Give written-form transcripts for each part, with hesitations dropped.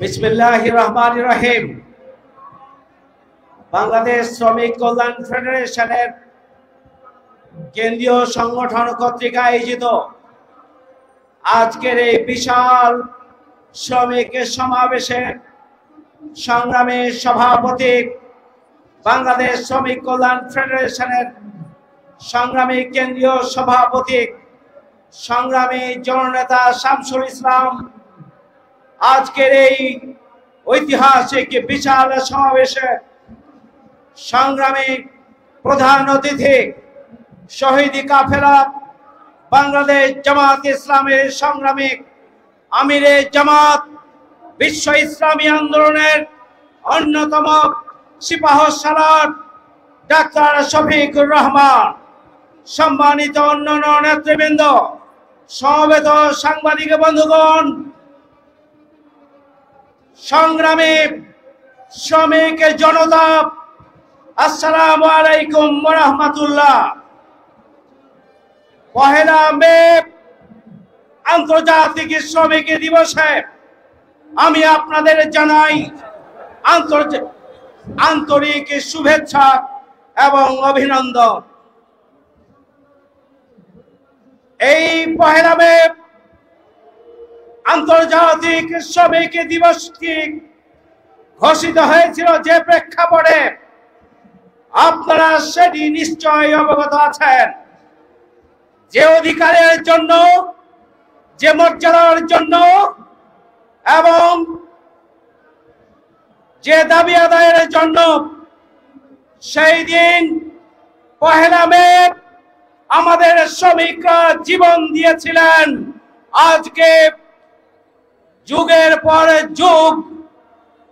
বিসমিল্লাহির রহমানির রহিম। বাংলাদেশ শ্রমিক কল্যাণ ফেডারেশনের কেন্দ্রীয় সংগঠন কর্তৃক আয়োজিত আজকের এই বিশাল শ্রমিক সমাবেশের সংগ্রামী সভাপতি, বাংলাদেশ শ্রমিক কল্যাণ ফেডারেশনের সংগ্রামী কেন্দ্রীয় সভাপতি, সংগ্রামী জননেতা শামসুল ইসলাম, আজকের এই ঐতিহাসিক বিশাল সমাবেশে সংগ্রামী প্রধান অতিথি, শহীদ কাফেলা বাংলাদেশ জামাত ইসলামের সংগ্রামী আমিরে জামাত, বিশ্ব ইসলামী আন্দোলনের অন্যতম সিপাহ সালার ডাক্তার শফিকুর রহমান, সম্মানিত অন্যান্য নেতৃবৃন্দ, সমবেত সাংবাদিক বন্ধুগণ, সংগ্রামী শ্রমিক জনতা, আসসালামু আলাইকুম ওয়া রাহমাতুল্লাহ। পহেলা মে আন্তর্জাতিক শ্রমিক দিবসে আমি আপনাদের জানাই আন্তরিক শুভেচ্ছা এবং অভিনন্দন। এই পহেলা মে আন্তর্জাতিক শ্রমিক দিবসটি ঘোষিত হয়েছিল যে প্রেক্ষাপটে আপনারা সেটি নিশ্চয়ই অবগত আছেন। যে অধিকারের জন্য, যে মর্যাদার জন্য এবং যে দাবি আদায়ের জন্য সেই দিন পহেলা মে আমাদের শ্রমিকরা জীবন দিয়েছিলেন, আজকে যুগের পর যুগ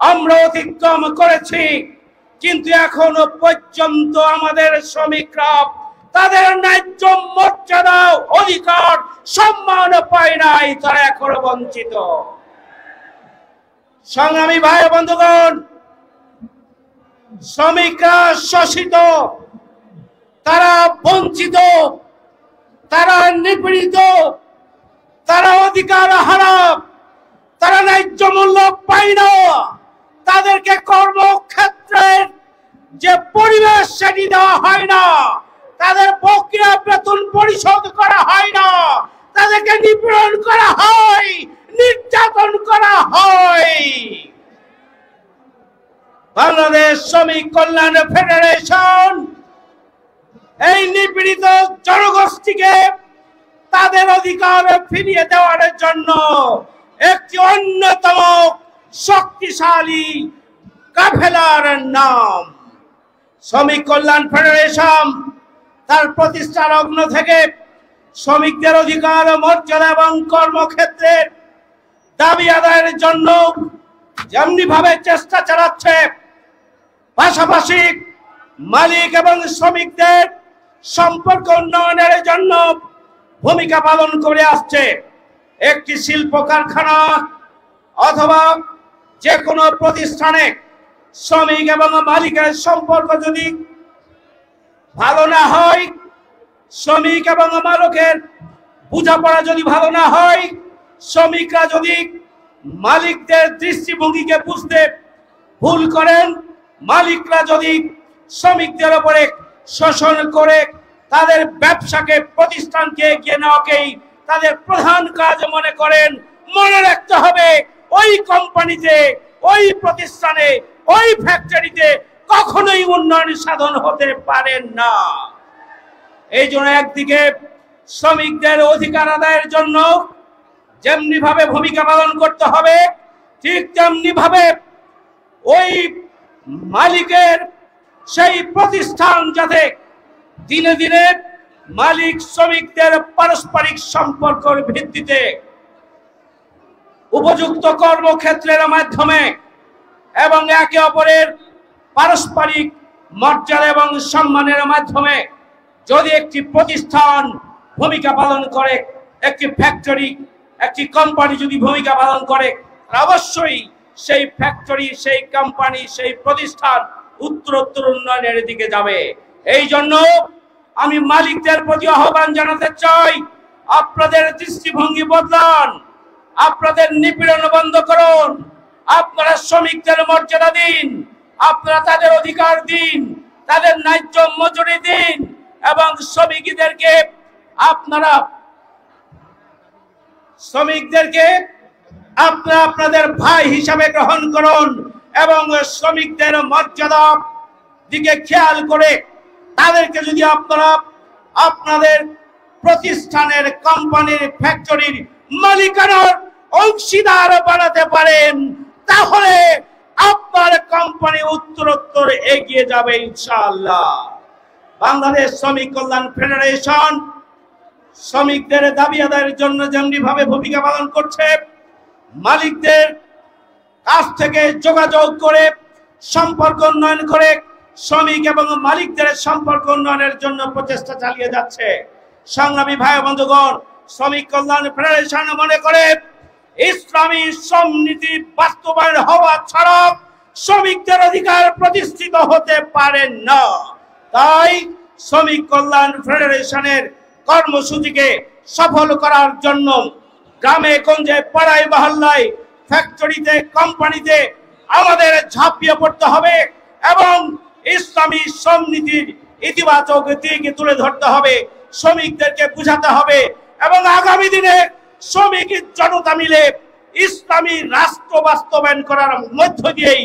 আমরা অতিক্রম করেছি, কিন্তু এখনো পর্যন্ত আমাদের শ্রমিকরা তাদের ন্যায্য মর্যাদা, অধিকার, সম্মান পায় নাই, তারা এখনো বঞ্চিত। সংগ্রামী ভাই বন্ধুগণ, শ্রমিকরা শোষিত, তারা বঞ্চিত, তারা নিপীড়িত, তারা অধিকার হারা, তারা ন্যায্য মূল্য পায় না, তাদেরকে কর্মক্ষেত্রের যে পরিবেশ সেটি দেওয়া হয় না, তাদের বকেয়া বেতন পরিশোধ করা হয় না, তাদেরকে নিপীড়ন করা হয়, নির্যাতন করা হয়। বাংলাদেশ শ্রমিক কল্যাণ ফেডারেশন এই নিপীড়িত জনগোষ্ঠীকে তাদের অধিকার ফিরিয়ে দেওয়ার জন্য একটি অন্যতম শক্তিশালী কাফেলার নাম শ্রমিক কল্যাণ ফেডারেশন। তার প্রতিষ্ঠা লগ্ন থেকে শ্রমিকদের অধিকার, মর্যাদা এবং কর্মক্ষেত্রের দাবি আদায়ের জন্য যেমনি ভাবে চেষ্টা চালাচ্ছে, পাশাপাশি মালিক এবং শ্রমিকদের সম্পর্ক উন্নয়নের জন্য ভূমিকা পালন করে আসছে। একটি শিল্প কারখানা অথবা যে কোনো প্রতিষ্ঠানে শ্রমিক এবং মালিকের সম্পর্ক যদি ভালো না হয়, শ্রমিক এবং মালিকের বোঝাপড়া যদি ভালো না হয়, শ্রমিকরা যদি মালিকদের দৃষ্টিভঙ্গিকে বুঝতে ভুল করেন, মালিকরা যদি শ্রমিকদের উপরে শোষণ করে তাদের ব্যবসাকে, প্রতিষ্ঠানকে এগিয়ে নেওয়াকেই তাদের প্রধান কাজ মনে করেন, মনে রাখতে হবে ওই কোম্পানিতে, ওই প্রতিষ্ঠানে, ওই ফ্যাক্টরিতে কখনোই উন্নয়ন সাধন হতে পারে না। এই জন্য একদিকে শ্রমিকদের অধিকার আদায়ের জন্য যেমনি ভাবে ভূমিকা পালন করতে হবে, ঠিক তেমনি ভাবে ওই মালিকের সেই প্রতিষ্ঠান যাতে দিনে দিনে মালিক শ্রমিকদের পারস্পরিক সম্পর্কের ভিত্তিতে উপযুক্ত কর্মক্ষেত্রের মাধ্যমে এবং একে অপরের পারস্পরিক মর্যাদা এবং সম্মানের মাধ্যমে যদি একটি প্রতিষ্ঠান ভূমিকা পালন করে, একটি ফ্যাক্টরি, একটি কোম্পানি যদি ভূমিকা পালন করে, অবশ্যই সেই ফ্যাক্টরি, সেই কোম্পানি, সেই প্রতিষ্ঠান উত্তরোত্তর উন্নয়নের দিকে যাবে। এই জন্য আমি মালিকদের প্রতি আহ্বান জানাতে চাই, আপনারা আপনাদের দৃষ্টিভঙ্গি বদলান, আপনাদের নিপীড়ন বন্ধ করুন, আপনারা শ্রমিকদের মর্যাদা দিন, আপনারা তাদের অধিকার দিন, তাদের ন্যায্য মজুরি দিন এবং শ্রমিকদেরকে আপনারা আপনাদের ভাই হিসাবে গ্রহণ করুন এবং শ্রমিকদের মর্যাদা দিকে খেয়াল করে তাদেরকে যদি আপনারা আপনাদের প্রতিষ্ঠানের, কোম্পানির, ফ্যাক্টরির মালিকানার অংশীদার বানাতে পারেন, তাহলে আপনার কোম্পানি উত্তরোত্তর এগিয়ে যাবে ইনশাআল্লাহ। বাংলাদেশ শ্রমিক কল্যাণ ফেডারেশন শ্রমিকদের দাবি আদায়ের জন্য যেমনি ভাবে ভূমিকা পালন করছে, মালিকদের কাছ থেকে যোগাযোগ করে সম্পর্ক উন্নয়ন করে শ্রমিক এবং মালিকদের সম্পর্ক উন্নয়নের জন্য প্রচেষ্টা চালিয়ে যাচ্ছে। সংগ্রামী ভাই বন্ধুগণ, শ্রমিক কল্যাণ ফেডারেশন মনে করে ইসলামী শ্রমনীতি বাস্তবায়ন হওয়া ছাড়া শ্রমিকদের অধিকার প্রতিষ্ঠিত হতে পারে না। তাই শ্রমিক কল্যাণ ফেডারেশনের কর্মসূচিকে সফল করার জন্য গ্রামে গঞ্জে পাড়ায় মহল্লায় ফ্যাক্টরিতে কোম্পানিতে আমাদের ঝাঁপিয়ে পড়তে হবে এবং ইসলামী শ্রমনীতির ইতিবাচক দিক তুলে ধরতে হবে, শ্রমিকদেরকে বুঝাতে হবে এবং আগামী দিনে শ্রমিক জনতা মিলে ইসলামী রাষ্ট্র বাস্তবায়ন করার মধ্য দিয়েই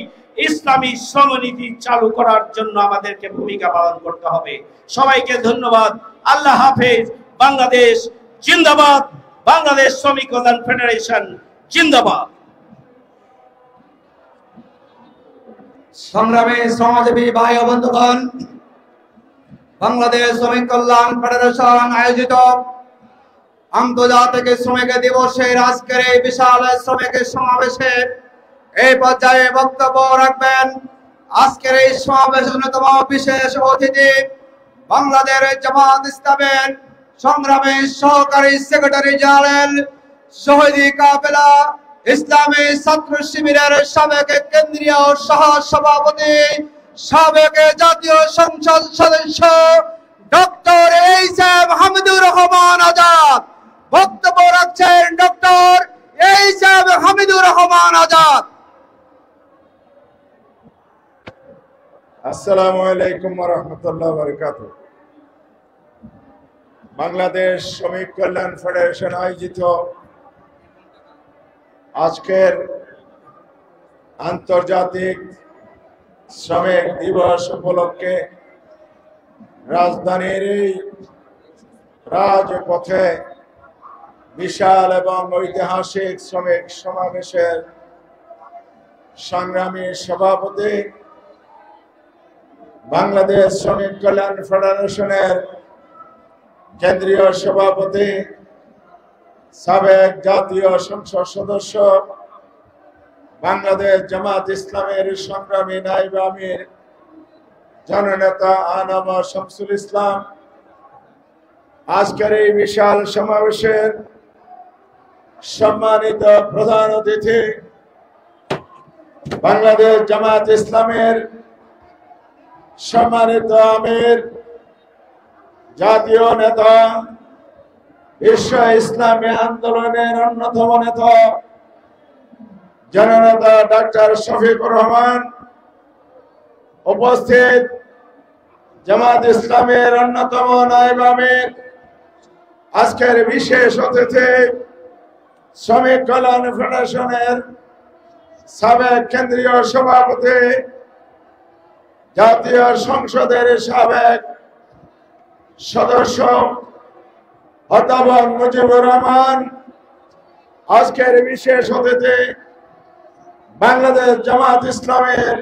ইসলামী শ্রমনীতি চালু করার জন্য আমাদেরকে ভূমিকা পালন করতে হবে। সবাইকে ধন্যবাদ। আল্লাহ হাফেজ। বাংলাদেশ জিন্দাবাদ। বাংলাদেশ শ্রমিক কল্যাণ ফেডারেশন জিন্দাবাদ। সংগ্রামী শ্রমজীবী ভাই ও বন্ধুগণ, বাংলাদেশ শ্রমিক কল্যাণ ফেডারেশন আয়োজিত আন্তর্জাতিক শ্রমিক দিবসের আজকের এই বিশাল শ্রমিক সমাবেশে এই পর্যায়ে বক্তব্য রাখবেন আজকের এই সমাবেশের অন্যতম বিশেষ অতিথি বাংলাদেশ জামাত ইসলামের সংগ্রামী সহকারী সেক্রেটারি জেনারেল শহীদি কাফেলা ইসলামী ছাত্র শিবিরের সাবেক কেন্দ্রীয় সহ সভাপতি, সাবেক জাতীয় সংসদ সদস্য ডক্টর এইচ.এম. হামিদুর রহমান আজাদ। বক্তব্য রাখছেন ডক্টর এইচ.এম. হামিদুর রহমান আজাদ। আসসালামু আলাইকুম ওয়া রাহমাতুল্লাহি ওয়া বারাকাতুহু। বাংলাদেশ শ্রমিক কল্যাণ ফেডারেশন আয়োজিত আজকের আন্তর্জাতিক শ্রমিক দিবস উপলক্ষে রাজধানীর এই রাজপথে বিশাল এবং ঐতিহাসিক শ্রমিক সমাবেশের সংগ্রামী সভাপতি, বাংলাদেশ শ্রমিক কল্যাণ ফেডারেশনের কেন্দ্রীয় সভাপতি, সাবেক জাতীয় সংসদ সদস্য, বাংলাদেশ জামাত ইসলামের সংগ্রামী নায়েব আমির জননেতা আনামা শামসুল ইসলাম, আজকের এই বিশাল সমাবেশের সম্মানিত প্রধান অতিথি, বাংলাদেশ জামাত ইসলামের সম্মানিত আমির, জাতীয় নেতা, বিশ্ব ইসলামী আন্দোলনের অন্যতম নেতা জননেতা ডক্টর শফিকুর রহমান, উপস্থিত জামাত ইসলামের অন্যতম নায়েব আমির, আজকের বিশেষ অতিথি শ্রমিক কল্যাণ ফেডারেশনের সাবেক কেন্দ্রীয় সভাপতি, জাতীয় সংসদের সাবেক সদস্য অধ্যাপক মুজিবুর রহমান, আজকের বিশেষ অতিথি বাংলাদেশ জামাত ইসলামের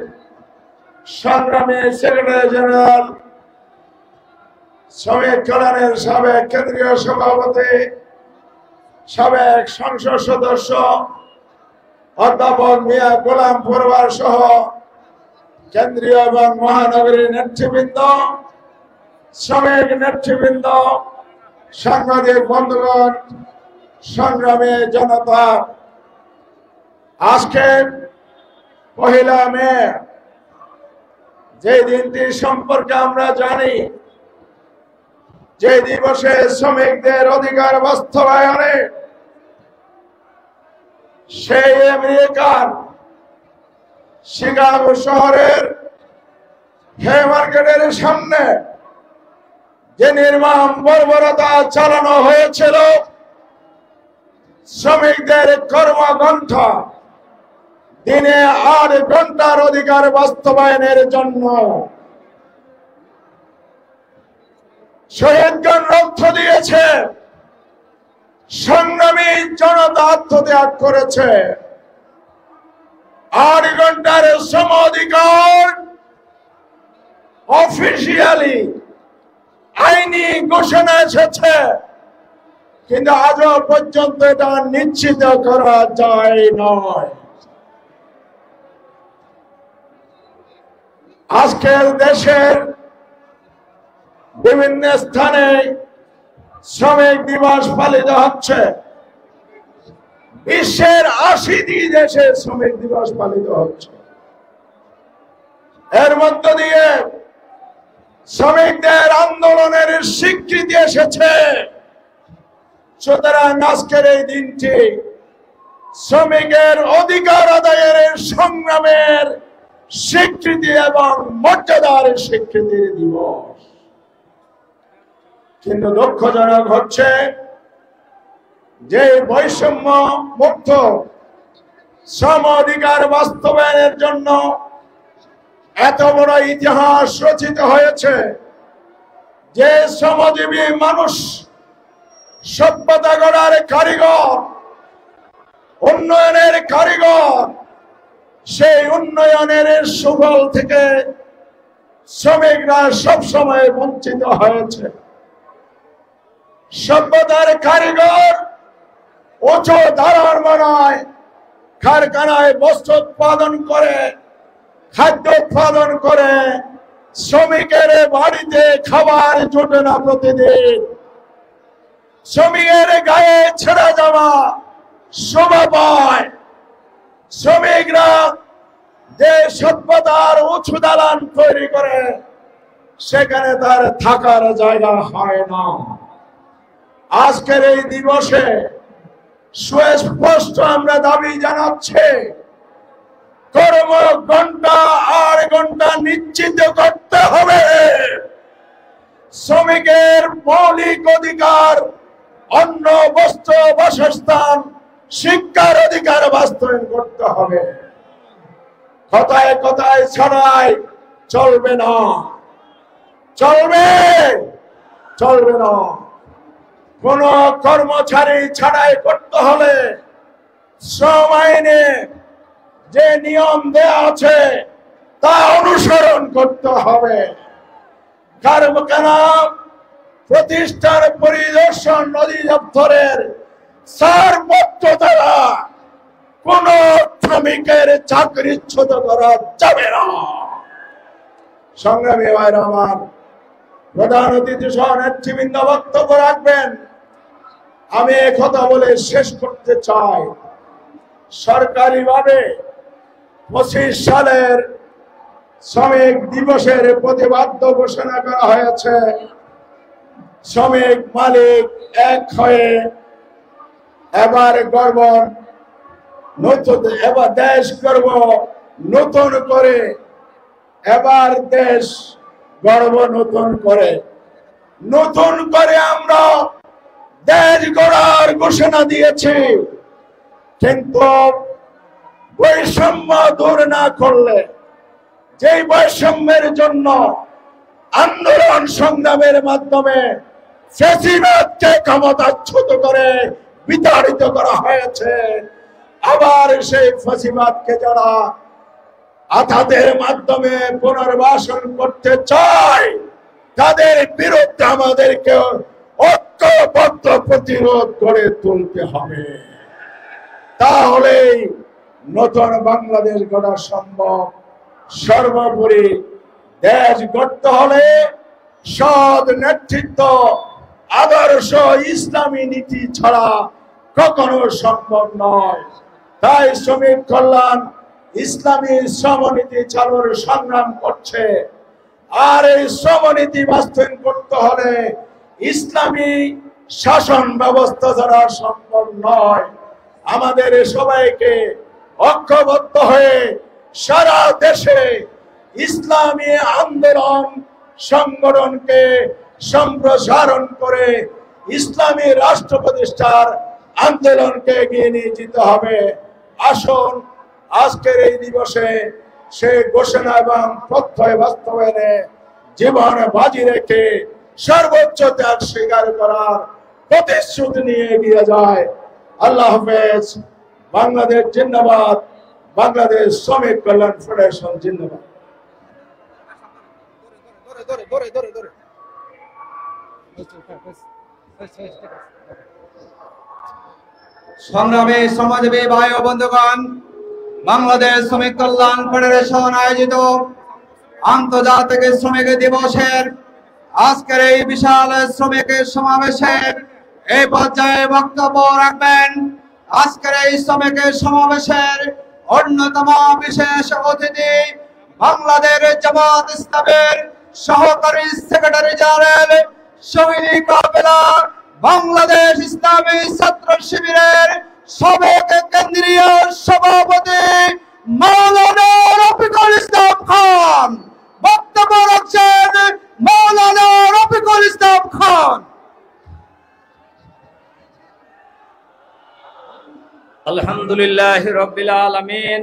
সংগ্রামী সেক্রেটারি জেনারেল, শ্রমিক কল্যাণের সাবেক কেন্দ্রীয় সভাপতি, সাবেক সংসদ সদস্য অধ্যাপক মিয়া গোলাম পরওয়ার সহ কেন্দ্রীয় এবং মহানগরী নেতৃবৃন্দ, শ্রমিক নেতৃবৃন্দ, সাংবাদিক বন্ধুগণ, সংগ্রামী জনতা, আজকে 1 মে, যে দিনটি সম্পর্কে আমরা জানি যে দিবসে শ্রমিকদের অধিকার বাস্তবায়নে সেই আমেরিকার শিকাগো শহরের হে মার্কেটের সামনে যে নির্মম বর্বরতা চালানো হয়েছিল, শ্রমিকদের কর্মঘণ্টা দিনে 8 ঘন্টার অধিকার বাস্তবায়নের জন্য শহীদগণ রক্ত দিয়েছে, সংগ্রামী জনতা আত্মত্যাগ করেছে। 8 ঘন্টার শ্রম অধিকার অফিসিয়ালি আইনি ঘোষণা এসেছে, কিন্তু আজও পর্যন্ত এটা নিশ্চিত করা যায় নয়। আজকের দেশের বিভিন্ন স্থানে শ্রমিক দিবস পালিত হচ্ছে। বিশ্বের 80টি দেশে শ্রমিক দিবস পালিত হচ্ছে। এর মধ্য দিয়ে শ্রমিকদের আন্দোলনের স্বীকৃতি এসেছে। সুতরাং আজকের এই দিনটি শ্রমিকের অধিকার আদায়ের সংগ্রামের স্বীকৃতি এবং মর্যাদার স্বীকৃতির দিবস। কিন্তু দুঃখজনক হচ্ছে যে বৈষম্য মুক্ত শ্রম অধিকার বাস্তবায়নের জন্য এত বড় ইতিহাস রচিত হয়েছে, যে শ্রমজীবী মানুষ সভ্যতা গড়ার কারিগর, উন্নয়নের কারিগর, সেই উন্নয়নের সুফল থেকে শ্রমিকরা সবসময় বঞ্চিত হয়েছে। সভ্যতার কারিগর উঁচু ধারণ বানায়, কারখানায় বস্ত্র উৎপাদন করে, খাদ্য উৎপাদন করে, শ্রমিকের বাড়িতে খাবার জোটে না প্রতিদিন। শ্রমিকের গায়ে ছেঁড়া জামা শোভা পায়। শ্রমিকরা যে সভ্যতার উঁচু দালান তৈরি করে, সেখানে তার থাকার জায়গা হয় না। আজকের এই দিবসে সুস্পষ্ট আমরা দাবি জানাচ্ছি, কর্ম ঘন্টা 8 ঘন্টা নিশ্চিত করতে হবে। শ্রমিকের মৌলিক অধিকার, অন্ন, বস্ত্র, বাসস্থান, শিক্ষার অধিকার বাস্তবায়ন করতে হবে। কথায় কথায় ছাড়াই চলবে না, চলবে না। কোন কর্মচারী ছাড়াই করতে হলে শ্রম আইনে যে নিয়ম দেয়া আছে তা অনুসরণ করতে হবে। কারখানা প্রতিষ্ঠান পরিদর্শন অধিদপ্তরের ছাড়পত্র দ্বারা কোন শ্রমিকের চাকরিচ্যুত করা যাবে না। সংগ্রামী ভাইরা আমার, প্রধান অতিথি সহ নেতৃবৃন্দ বক্তব্য রাখবেন। আমি একথা বলে শেষ করতে চাই, সরকারিভাবে 25 সালের শ্রমিক দিবসের প্রতিবাদ্য ঘোষণা করা হয়েছে। শ্রমিক মালিক এক হয়ে এবার গর্ব নতুন, এবার দেশ গর্ব নতুন করে, এবার দেশ গর্ব নতুন করে আমরা দেশ গড়ার ঘোষণা দিয়েছি। কিন্তু বৈষম্য দূর না করলে, যে বৈষম্যের জন্য আন্দোলন সংগ্রামের মাধ্যমে ফ্যাসিবাদকে ক্ষমতাচ্যুত করে বিতাড়িত করা হয়েছে, আবার সেই ফ্যাসিবাদকে যারা আঘাতের মাধ্যমে পুনর্বাসন করতে চায়, তাদের বিরুদ্ধে আমাদেরকে ঐক্যবদ্ধ প্রতিরোধ করে তুলতে হবে। তাহলেই নতুন বাংলাদেশ গড়া সম্ভব। সর্বোপরি দেশ গড়তে হলে সৎ নেতৃত্ব, আদর্শ ইসলামী নীতি ছাড়া কখনো সম্ভব নয়। তাই শ্রমিক কল্যাণ ইসলামী শ্রমনীতি চালুর সংগ্রাম করছে। আর এই শ্রমনীতি বাস্তবায়ন করতে হলে ইসলামী শাসন ব্যবস্থা ছাড়া সম্ভব নয়। আমাদের সবাইকে ঐক্যবদ্ধ হয়ে সারা দেশে ইসলামী আন্দোলন সংগঠনকে সম্প্রসারণ করে ইসলামী রাষ্ট্র প্রতিষ্ঠার আন্দোলনকে এগিয়ে নিয়ে যেতে হবে। আসুন আজকের এই দিবসে সেই ঘোষণা এবং প্রত্যয় বাস্তবায়নে জীবন বাজি রেখে সর্বোচ্চ ত্যাগ স্বীকার করার প্রতিশ্রুতি নিয়ে এগিয়ে যায়। আল্লাহ হাফেজ। বাংলাদেশ জিন্দাবাদ। বাংলাদেশ শ্রমিক কল্যাণ ফেডারেশন জিন্দাবাদ। সংগ্রামী সমাজসেবী ভাই ও বন্ধুগণ, বাংলাদেশ শ্রমিক কল্যাণ ফেডারেশন আয়োজিত আন্তর্জাতিক শ্রমিক দিবসের আজকের এই বিশাল শ্রমিক সমাবেশে এই পর্যায়ে বক্তব্য রাখবেন আজকের এই শ্রমিক সমাবেশের অন্যতম বিশেষ অতিথি বাংলাদেশ জামাত ইসলামের সহকারী সেক্রেটারি জেনারেল শহীদ কাফেলা বাংলাদেশ ইসলামী ছাত্র শিবিরের সাবেক কেন্দ্রীয় সভাপতি মাওলানা রফিকুল ইসলাম খান। বক্তব্য রাখছেন মাওলানা রফিকুল ইসলাম খান। আলহামদুলিল্লাহ রাব্বিল আলামিন,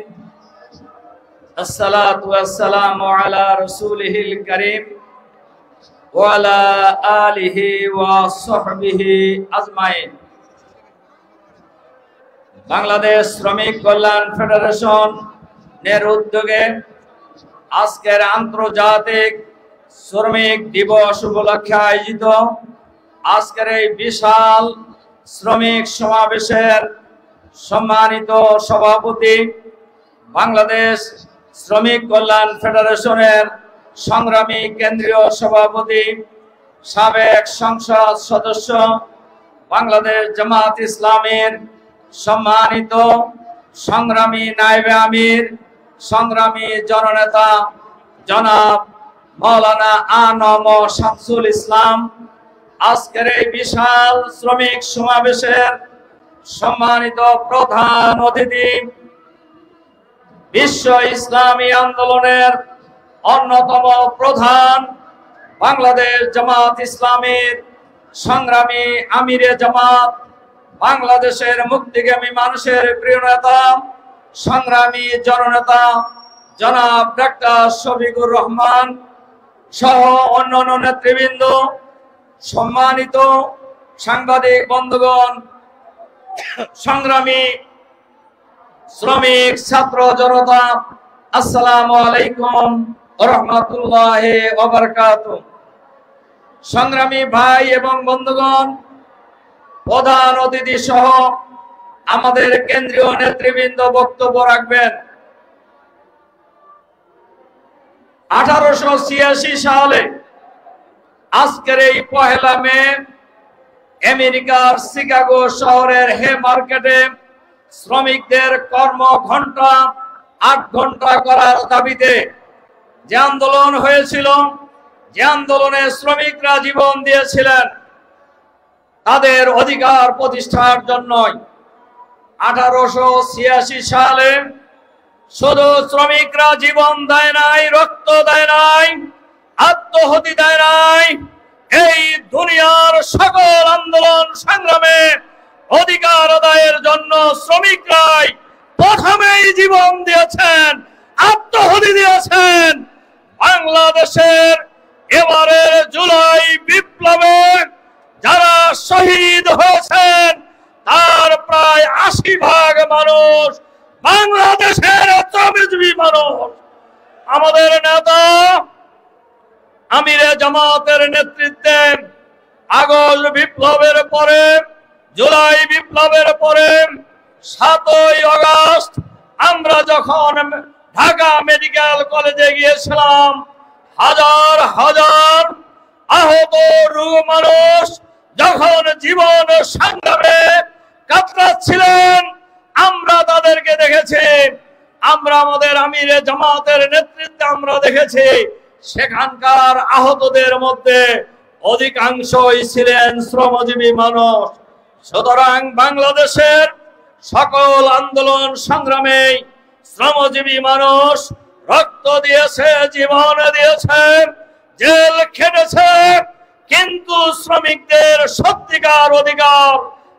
আসসালাতু ওয়াসসালামু আলা রাসূলিহিল কারীম ওয়া আলা আলিহি ওয়া সাহবিহি আজমাইন। বাংলাদেশ শ্রমিক কল্যাণ ফেডারেশন এর উদ্যোগে আজকের আন্তর্জাতিক শ্রমিক দিবস উপলক্ষে আয়োজিত আজকের এই বিশাল শ্রমিক সমাবেশের সম্মানিত সভাপতি, বাংলাদেশ শ্রমিক কল্যাণ ফেডারেশনের সংগ্রামী কেন্দ্রীয় সভাপতি, সাবেক সংসদ সদস্য, বাংলাদেশ জামাত ইসলামের সম্মানিত সংগ্রামী নায়েবে আমির, সংগ্রামী জননেতা জনাব মাওলানা আনম শামসুল ইসলাম, আজকের এই বিশাল শ্রমিক সমাবেশের সম্মানিত প্রধান অতিথি, বিশ্ব ইসলামী আন্দোলনের অন্যতম প্রধান বাংলাদেশ জামাত ইসলামের সংগ্রামী আমিরে জামাত, বাংলাদেশের মুক্তিগামী মানুষের প্রিয় নেতা, সংগ্রামী জননেতা জনাব ডাক্তার শফিকুর রহমান সহ অন্যান্য নেতৃবৃন্দ, সম্মানিত সাংবাদিক বন্ধুগণ, সংগ্রামী শ্রমিক ছাত্র জনতা, আসসালামু আলাইকুম ওয়া রাহমাতুল্লাহি ওয়া বারাকাতুহু। সংগ্রামী ভাই এবং বন্ধুগণ, প্রধান অতিথি সহ আমাদের কেন্দ্রীয় নেতৃবৃন্দ বক্তব্য রাখবেন। 1886 সালে আজকের এই 1 মে আমেরিকার শিকাগো শহরের হে মার্কেটে শ্রমিকদের কর্ম ঘন্টা 8 ঘন্টা করার দাবিতে যে আন্দোলন হয়েছিল, যে আন্দোলনে শ্রমিকরা জীবন দিয়েছিলেন তাদের অধিকার প্রতিষ্ঠার জন্যই। 1886 সালে শুধু শ্রমিকরা জীবন দেয় নাই, রক্ত দেয় নাই, আত্মহতি দেয় নাই, এই দুনিয়ার সকল আন্দোলন সংগ্রামে অধিকার আদায়ের জন্য শ্রমিকরাই প্রথমেই জীবন দিয়েছেন, আত্মহতি দিয়েছেন। বাংলাদেশের এবারের জুলাই বিপ্লবে যারা শহীদ হয়েছেন তার প্রায় 80% মানুষ বাংলাদেশের শ্রমজীবী মানুষ। আমাদের নেতা আমিরে জামাতের নেতৃত্বে আগস্ট বিপ্লবের পরে, জুলাই বিপ্লবের পরে 7ই আগস্ট আমরা যখন ঢাকা মেডিকেল কলেজে গিয়েছিলাম, হাজার হাজার আহত রোগী মানুষ যখন জীবন সংগ্রামে কাতরাচ্ছিলেন আমরা তাদেরকে দেখেছি। আমরা আমাদের আমিরে জামাতের নেতৃত্বে আমরা দেখেছি সেখানকার আহতদের মধ্যে অধিকাংশই ছিলেন শ্রমজীবী মানুষ। সুতরাং বাংলাদেশের সকল আন্দোলন সংগ্রামে শ্রমজীবী মানুষ রক্ত দিয়েছে, জীবন দিয়েছে, জেল খেটেছে, কিন্তু শ্রমিকদের সত্যিকার অধিকার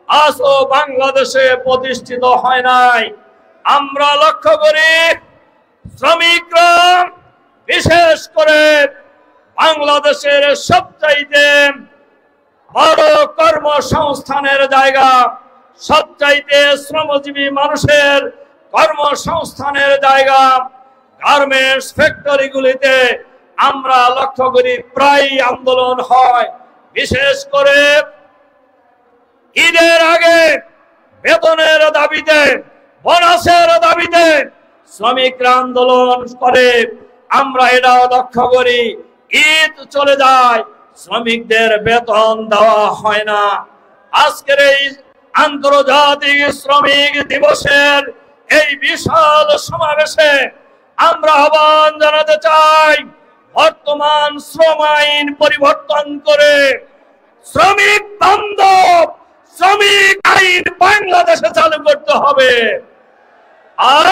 আজও বাংলাদেশে প্রতিষ্ঠিত হয় নাই। আমরা লক্ষ্য করি শ্রমিকরা বিশেষ করে বাংলাদেশের সবচাইতে বড় কর্মসংস্থানের জায়গা, সবচাইতে শ্রমজীবী মানুষের কর্মসংস্থানের জায়গা গার্মেন্টস ফ্যাক্টরিগুলিতে আমরা লক্ষ্য করি প্রায় আন্দোলন হয়। বিশেষ করে ঈদের আগে বেতনের দাবিতে, বোনাসের দাবিতে শ্রমিকরা আন্দোলন করে। আমরা এটাও লক্ষ্য করি ঈদ চলে যায়, শ্রমিকদের বেতন দেওয়া হয় না। আজকের এই আন্তর্জাতিক শ্রমিক দিবসের এই বিশাল সমাবেশে আমরা আহ্বান জানাতে চাই, বর্তমান শ্রম আইন পরিবর্তন করে শ্রমিক বান্ধব শ্রমিক আইন বাংলাদেশে চালু করতে হবে। আর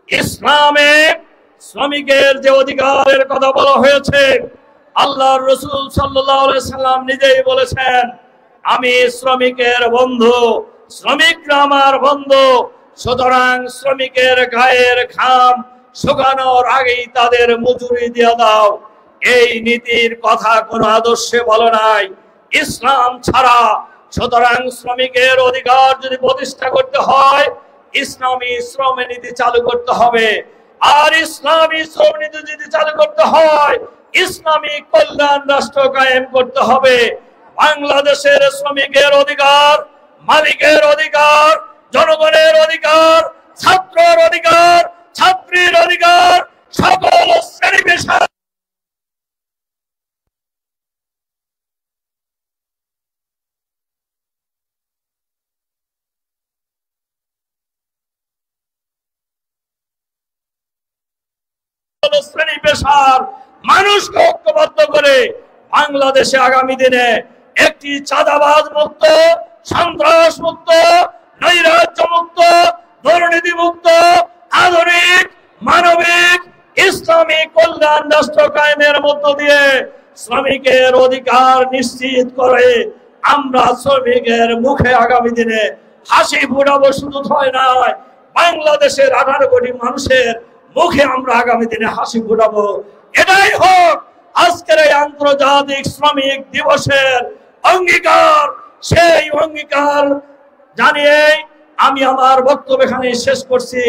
ইসলামে শ্রমিকের যে অধিকারের কথা বলা হয়েছে, আল্লাহর রাসূল সাল্লাল্লাহু আলাইহি সাল্লাম নিজেই বলেছেন, আমি শ্রমিকের বন্ধু, শ্রমিকরা আমার বন্ধু। সুতরাং শ্রমিকের গায়ের ঘাম শুকানোর আগেই তাদের মজুরি দিয়ে দাও। এই নীতির কথা কোন আদর্শে বলে নাই, ইসলাম ছাড়া। সুতরাং শ্রমিকের অধিকার যদি প্রতিষ্ঠা করতে হয়, ইসলামী শ্রম নীতি চালু করতে হবে। আর ইসলামী শ্রম নীতি যদি চালু করতে হয়, ইসলামী কল্যাণ রাষ্ট্র কায়েম করতে হবে। বাংলাদেশের শ্রমিকের অধিকার, মালিকের অধিকার, জনগণের অধিকার, ছাত্রের অধিকার, ছাত্রীর অধিকার, সকল শ্রেণী পেশা শ্রেণী পেশার মানুষকে ঐক্যবদ্ধ করে বাংলাদেশে আগামী দিনে একটি চাঁদাবাজ মুক্ত, সন্ত্রাস মুক্ত, নৈরাজ্য মুক্ত, দুর্নীতি মুক্ত, আধুনিক মানবিক ইসলামী কল্যাণ রাষ্ট্র কায়েমের মধ্য দিয়ে শ্রমিকের অধিকার নিশ্চিত করে আমরা শ্রমিকের মুখে আগামী দিনে হাসি ফুটাবো। শুধু হয় নয়, বাংলাদেশের 18 কোটি মানুষের মুখে আমরা আগামী দিনে হাসি ফুটাবো। এটাই হোক আজকের এই আন্তর্জাতিক শ্রমিক দিবসের অঙ্গীকার। সেই অঙ্গীকার জানিয়ে আমি আমার বক্তব্য এখানে শেষ করছি।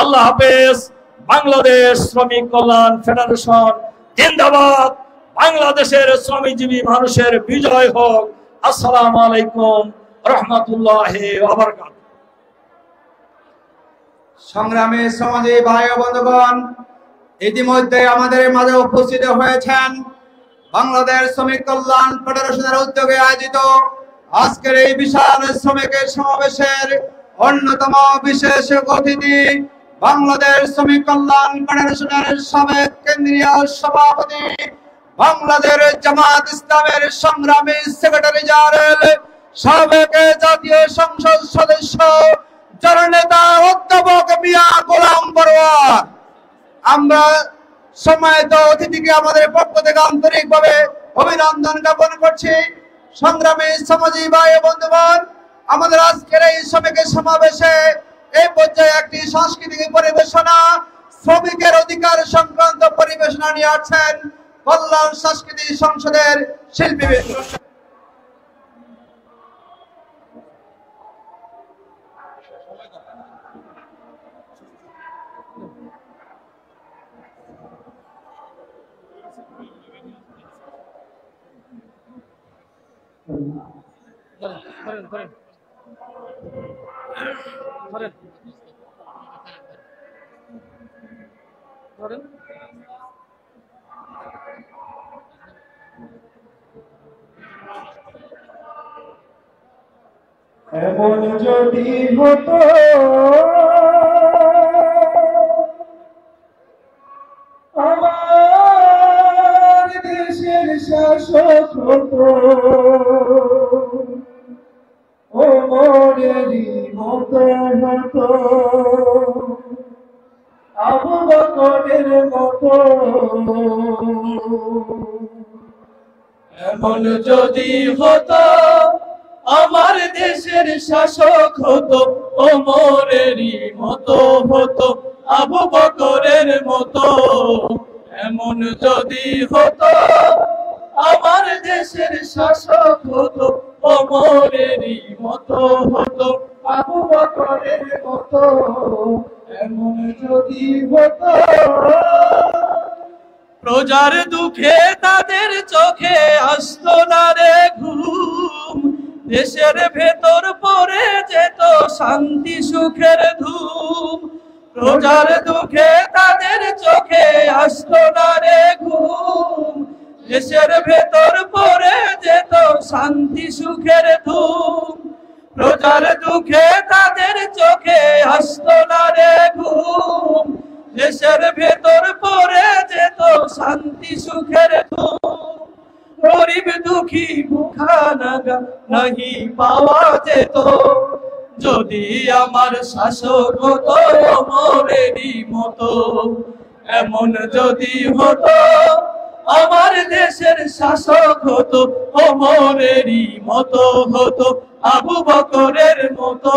আল্লাহ হাফেজ। বাংলাদেশ শ্রমিক কল্যাণ ফেডারেশন জিন্দাবাদ। বাংলাদেশের শ্রমজীবী মানুষের বিজয় হোক। আসসালামু আলাইকুম রহমতুল্লাহি ওয়া বারাকাতুহু। সংগ্রামী সমাজী ভাই ও বন্ধুগণ, ইতিমধ্যে আমাদের মাঝে উপস্থিত হয়েছেন বাংলাদেশ শ্রমিক কল্যাণ ফেডারেশনের উদ্যোগে আয়োজিত আজকের এই বিশাল শ্রমিকের সমাবেশের অন্যতম বিশেষ অতিথি, বাংলাদেশ শ্রমিক কল্যাণ ফেডারেশনের সাবেক কেন্দ্রীয় সভাপতি, বাংলাদেশ জামাত ইসলামের সংগ্রামী সেক্রেটারি জেনারেল, সাবেক জাতীয় সংসদ সদস্য, জননেতা অধ্যাপক মিয়া গোলাম পরোয়ার। আমরা সম্মানিত অতিথিকে আমাদের পক্ষ থেকে আন্তরিকভাবে অভিনন্দন জ্ঞাপন করছি। সংগ্রামী সমাজী ভাই বন্ধুগণ, আমাদের আজকের এই শ্রমিকের সমাবেশে এই পর্যায়ে একটি সাংস্কৃতিক পরিবেশনা, শ্রমিকের অধিকার সংক্রান্ত পরিবেশনা নিয়ে আসছেন কল্যাণ সাংস্কৃতিক সংসদের শিল্পীবৃন্দ। এমন যদি হতো আমার দেশের শাসন, ওমরেরই মতো হতো, আবু বকরের মতো। এমন যদি হতো আমার দেশের শাসক হতো, ওমরেরই মতো হতো, আবু বকরের মতো। এমন যদি হতো আমার দেশের শাসক হতো, ওমরেরই মতো হতো, আবু বকরের মতো। এমন যদি হতো প্রজার দুঃখে তাদের চোখে আসতো না রে ঘুম, দেশের ভেতর পড়ে যেত শান্তি সুখের ধুম। প্রজার দুঃখে তাদের চোখে আসতো না রে ঘুম, দেশের ভেতর পড়ে যেত শান্তি সুখের ধুম। প্রজার দুঃখে তাদের চোখে আসতো না রে ঘুম, দেশের ভেতর পড়ে যেত শান্তি সুখের ধুম। গরিব দুঃখী ভুখা নাগা নাহি পাওয়া যেত, যদি আমার শাসক হতো ওমরেরই মতো। এমন যদি হতো আমার দেশের শাসক হতো, ওমরেরই মতো হতো, আবু বকরের মতো।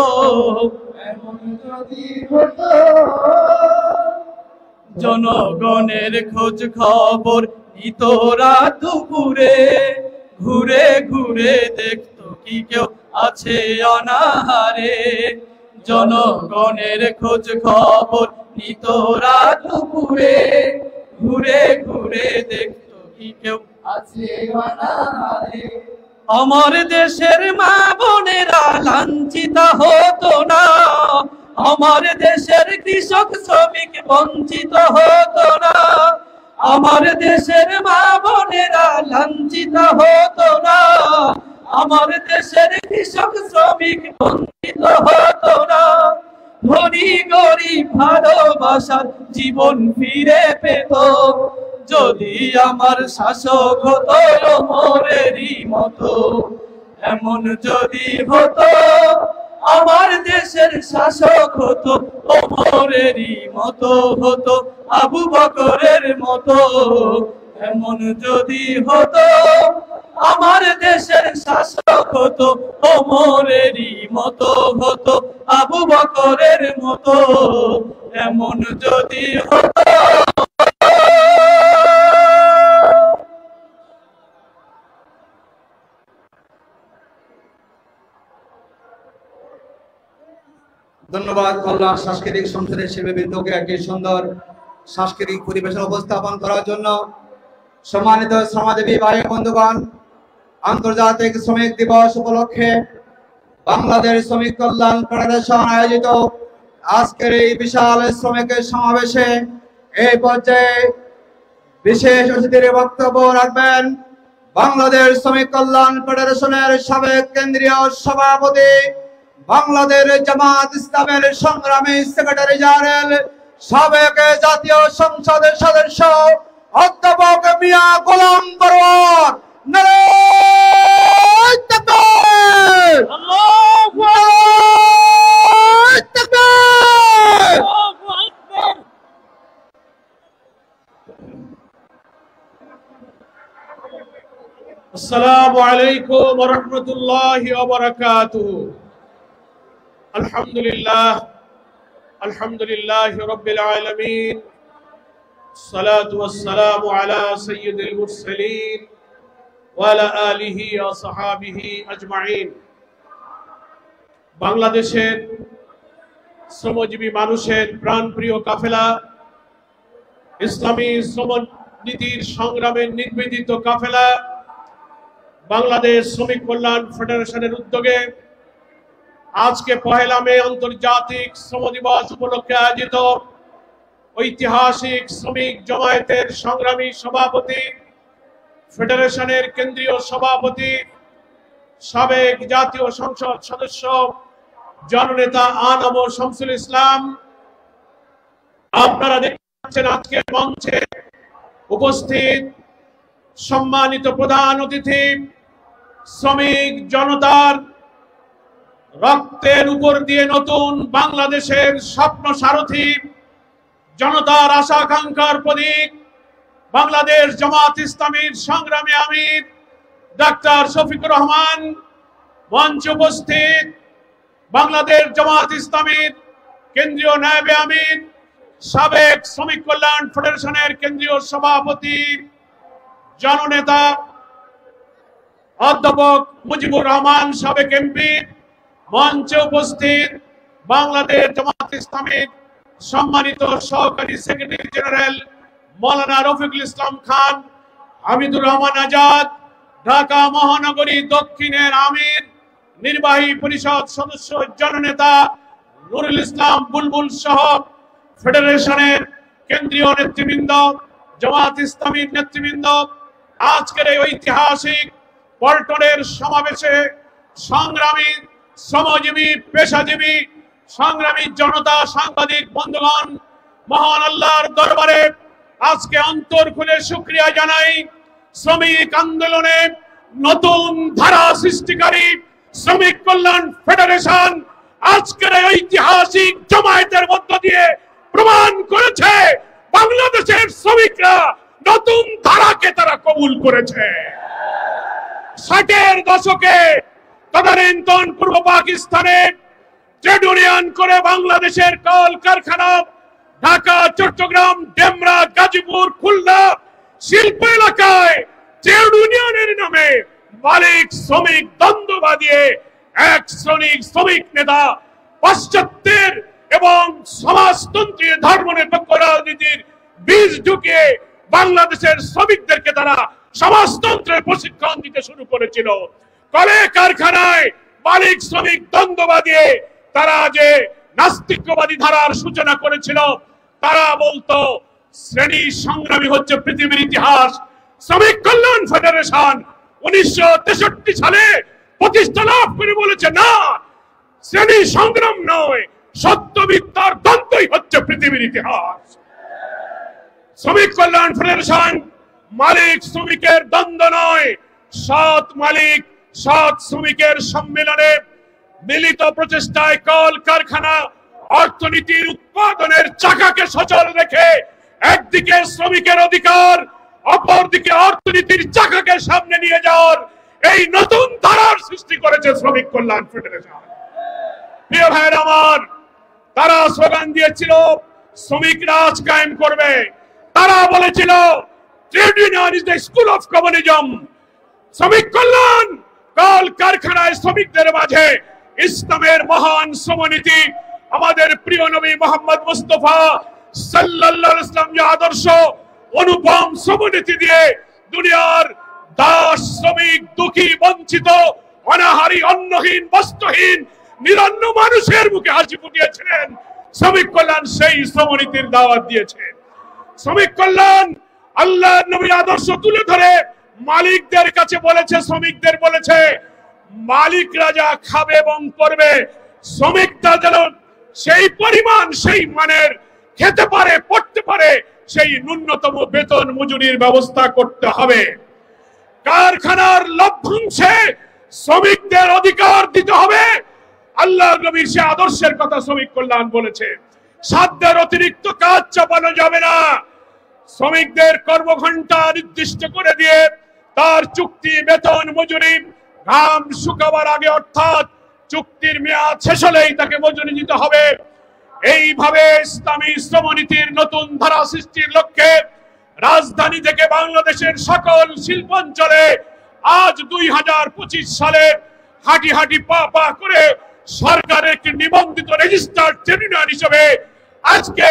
এমন যদি হতো জনগণের খোঁজ খবর নিত রাত দুপুরে, ঘুরে ঘুরে দেখতো কি কেউ আছে অনাহারে। জনগণের খোঁজ খবর নিত রাত দুপুরে, ঘুরে ঘুরে দেখতো কি কেউ আছে অনাহারে। আমার দেশের মা বোনেরা লাঞ্ছিত হতো না, আমার দেশের কৃষক শ্রমিক বঞ্চিত হতো না। আমার দেশের মা বোনেরা লাঞ্ছিত হতো না, আমার দেশের কৃষক শ্রমিক বঞ্চিত হতো না। ধনী গরিব ভালোবাসার জীবন ফিরে পেত, যদি আমার শাসক হতো ওমরেরই মতো। এমন যদি হতো আমার দেশের শাসক হতো, ওমরেরই মতো হতো, আবু বকরের মতো। এমন যদি হতো আমার দেশের শাসক হতো, ওমরেরই মতো হতো, আবু বকরের মতো। এমন যদি হতো। ধন্যবাদ কল্যাণ সাংস্কৃতিক সংসদের শিল্পীবৃন্দকে একটি সুন্দর সাংস্কৃতিক পরিবেশন উপস্থাপন করার জন্য। সম্মানিত শ্রমজীবী ভাই বন্ধুগণ, আন্তর্জাতিক শ্রমিক দিবস উপলক্ষে বাংলাদেশ শ্রমিক কল্যাণ ফেডারেশন আয়োজিত আজকের এই বিশাল শ্রমিকের সমাবেশে এই পর্যায়ে বিশেষ অতিথির বক্তব্য রাখবেন বাংলাদেশ শ্রমিক কল্যাণ ফেডারেশনের সাবেক কেন্দ্রীয় সভাপতি, বাংলাদেশ জামাত ইসলামের সংগ্রামী সেক্রেটারি জেনারেল, সাবেক জাতীয় সংসদের সদস্য অধ্যাপক মিয়া গোলাম পরওয়ার। নারায়ে তাকবীর, আল্লাহু আকবার। আসসালামু আলাইকুম ওয়া রাহমাতুল্লাহি ওয়া বারাকাতুহু। আলহামদুলিল্লাহ রাব্বিল আলামিন, সালাতু ওয়াসসালামু আলা সাইয়্যিদিল মুরসালিন ওয়া আলা আলিহি ওয়া সাহাবিহি আজমাইন। বাংলাদেশের শ্রমজীবী মানুষের প্রাণপ্রিয় কাফেলা, ইসলামী শ্রমনীতির সংগ্রামের নির্বিদিত কাফেলা বাংলাদেশ শ্রমিক কল্যাণ ফেডারেশনের উদ্যোগে আজকে 1 মে আন্তর্জাতিক শ্রম দিবস উপলক্ষে আয়োজিত ঐতিহাসিক শ্রমিক জমায়েতের সংগ্রামী সভাপতি, ফেডারেশনের কেন্দ্রীয় সভাপতি, সাবেক জাতীয় সংসদ সদস্য জননেতা আনম শামসুল ইসলাম, আপনারা দেখতে পাচ্ছেন আজকের মঞ্চে উপস্থিত সম্মানিত প্রধান অতিথি, শ্রমিক জনতার রক্তের উপর দিয়ে নতুন বাংলাদেশের স্বপ্ন সারথী, জনতার আশা আকাঙ্ক্ষার প্রতীক, বাংলাদেশ জামাত ইসলামীর সংগ্রামী আমির ডাক্তার শফিকুর রহমান, মঞ্চে উপস্থিত বাংলাদেশ জামাত ইসলামীর কেন্দ্রীয় নায়েবে আমির, সাবেক শ্রমিক কল্যাণ ফেডারেশনের কেন্দ্রীয় সভাপতি, জননেতা অধ্যাপক মুজিবুর রহমান, সাবেক এমপি, মঞ্চে উপস্থিত বাংলাদেশ জামাত ইসলামীর সম্মানিত সহকারী সেক্রেটারি জেনারেল মৌলানা রফিকুল ইসলাম খান, হামিদুর রহমান আজাদ, ঢাকা মহানগরী দক্ষিণের আমির, নির্বাহী পরিষদ সদস্য জননেতা নুরুল ইসলাম বুলবুল সহ ফেডারেশনের কেন্দ্রীয় নেতৃবৃন্দ, জামাত ইসলামীর নেতৃবৃন্দ, আজকের এই ঐতিহাসিক পল্টনের সমাবেশে সংগ্রামী শ্রমজীবী, পেশাজীবী, সংগ্রামী জনতা, সাংবাদিক বন্ধুগণ, মহান আল্লাহর দরবারে আজকে অন্তর খুলে শুকরিয়া জানাই। শ্রমিক আন্দোলনে নতুন ধারা সৃষ্টিকারী শ্রমিক কল্যাণ ফেডারেশন আজকের ঐতিহাসিক জমায়েতের মধ্য দিয়ে প্রমাণ করেছে বাংলাদেশের শ্রমিকরা নতুন ধারাকে তারা কবুল করেছে। 60-এর দশকে তদানীন্তন পূর্ব পাকিস্তানে ট্রেড ইউনিয়ন করে বাংলাদেশের কল কারখানা ঢাকা, চট্টগ্রাম, ডেমরা, গাজীপুর, খুলনা শিল্প এলাকায় ট্রেড ইউনিয়নের নামে মালিক শ্রমিক দ্বন্দ্ব বাঁধিয়ে এক শ্রমিক নেতা পাশ্চাত্যের এবং সমাজতন্ত্রী ধর্মনিরপেক্ষ রাজনীতির বীজ ঢুকিয়ে বাংলাদেশের শ্রমিকদেরকে তারা সমাজতন্ত্রের প্রশিক্ষণ দিতে শুরু করেছিল। কলে কারখানায় মালিক শ্রমিক দ্বন্দ্ব বাঁধিয়ে তারা যে নাস্তিকবাদী ধারার সূচনা করেছিল, তারা বলতো শ্রেণী সংগ্রামী হচ্ছে পৃথিবীর ইতিহাস। শ্রমিক কল্যাণ ফেডারেশন 1963 সালে প্রতিষ্ঠা লাভ করে বলেছে, না, শ্রেণী সংগ্রাম নয়, সত্য মিথ্যার দ্বন্দ্বই হচ্ছে পৃথিবীর ইতিহাস। শ্রমিক কল্যাণ ফেডারেশন মালিক শ্রমিকের দ্বন্দ্ব নয়, সৎ মালিক সৎ শ্রমিকের সম্মেলনে মিলিত প্রচেষ্টায় কল কারখানা অর্থনীতির উৎপাদনের চাকাকে সচল রেখে একদিকে শ্রমিকের অধিকার, অপরদিকে অর্থনীতির চাকাকে সামনে নিয়ে যাওয়ার এই নতুন ধারার সৃষ্টি করেছে শ্রমিক কল্যাণ ফেডারেশন। প্রিয় ভাইয়ের আমার, তারা স্লোগান দিয়েছিল শ্রমিক রাজ কায়েম করবে। তারা বলেছিল trade union is the school of communism. শ্রমিক কল্যাণ কল কারখানায় শ্রমিকদের মাঝে ইসলামের মহান শ্রমনীতি, আমাদের প্রিয় নবী মোহাম্মদ মুস্তাফা সাল্লাল্লাহু আলাইহি ওয়াসাল্লাম যে আদর্শ অনুপম শ্রমনীতি দিয়ে দুনিয়ার দাস, শ্রমিক, দুঃখী, বঞ্চিত, অনাহারী, অন্নহীন, বস্ত্রহীন, নিরন্ন মানুষের মুখে হাসি ফুটিয়েছিলেন। শ্রমিক কল্যাণ সেই শ্রমনীতির দাওয়াত দিয়েছে। শ্রমিক কল্যাণ আল্লাহর নবীর আদর্শ তুলে ধরে মালিকদের কাছে বলেছে, শ্রমিকদের বলেছে, মালিকরা যা খাবে এবং করবে শ্রমিকরা যেন সেই পরিমাণ, সেই মানের খেতে পারে, পড়তে পারে, সেই ন্যূনতম বেতন মজুরির ব্যবস্থা করতে হবে। কারখানার লভ্যাংশে শ্রমিকদের অধিকার দিতে হবে। আল্লাহ নবীর সে আদর্শের কথা শ্রমিক কল্যাণ বলেছে। সাধ্যের অতিরিক্ত কাজ চাপানো যাবে না। শ্রমিকদের কর্মঘণ্টা নির্দিষ্ট করে দিয়ে তার চুক্তি, বেতন, মজুরি ঘাম শুকাবার আগে, অর্থাৎ চুক্তির মেয়াদ শেষ হলেই তাকে মজুরি দিতে হবে। এইভাবে ইসলামী শ্রমনীতির নতুন ধারা সৃষ্টির লক্ষ্যে রাজধানী থেকে বাংলাদেশের সকল শিল্পাঞ্চলে আজ 2025 সালে হাঁটি হাঁটি পা পা করে সরকারের একটি নিবন্ধিত রেজিস্টার্ড ট্রেড ইউনিয়ন হিসেবে আজকে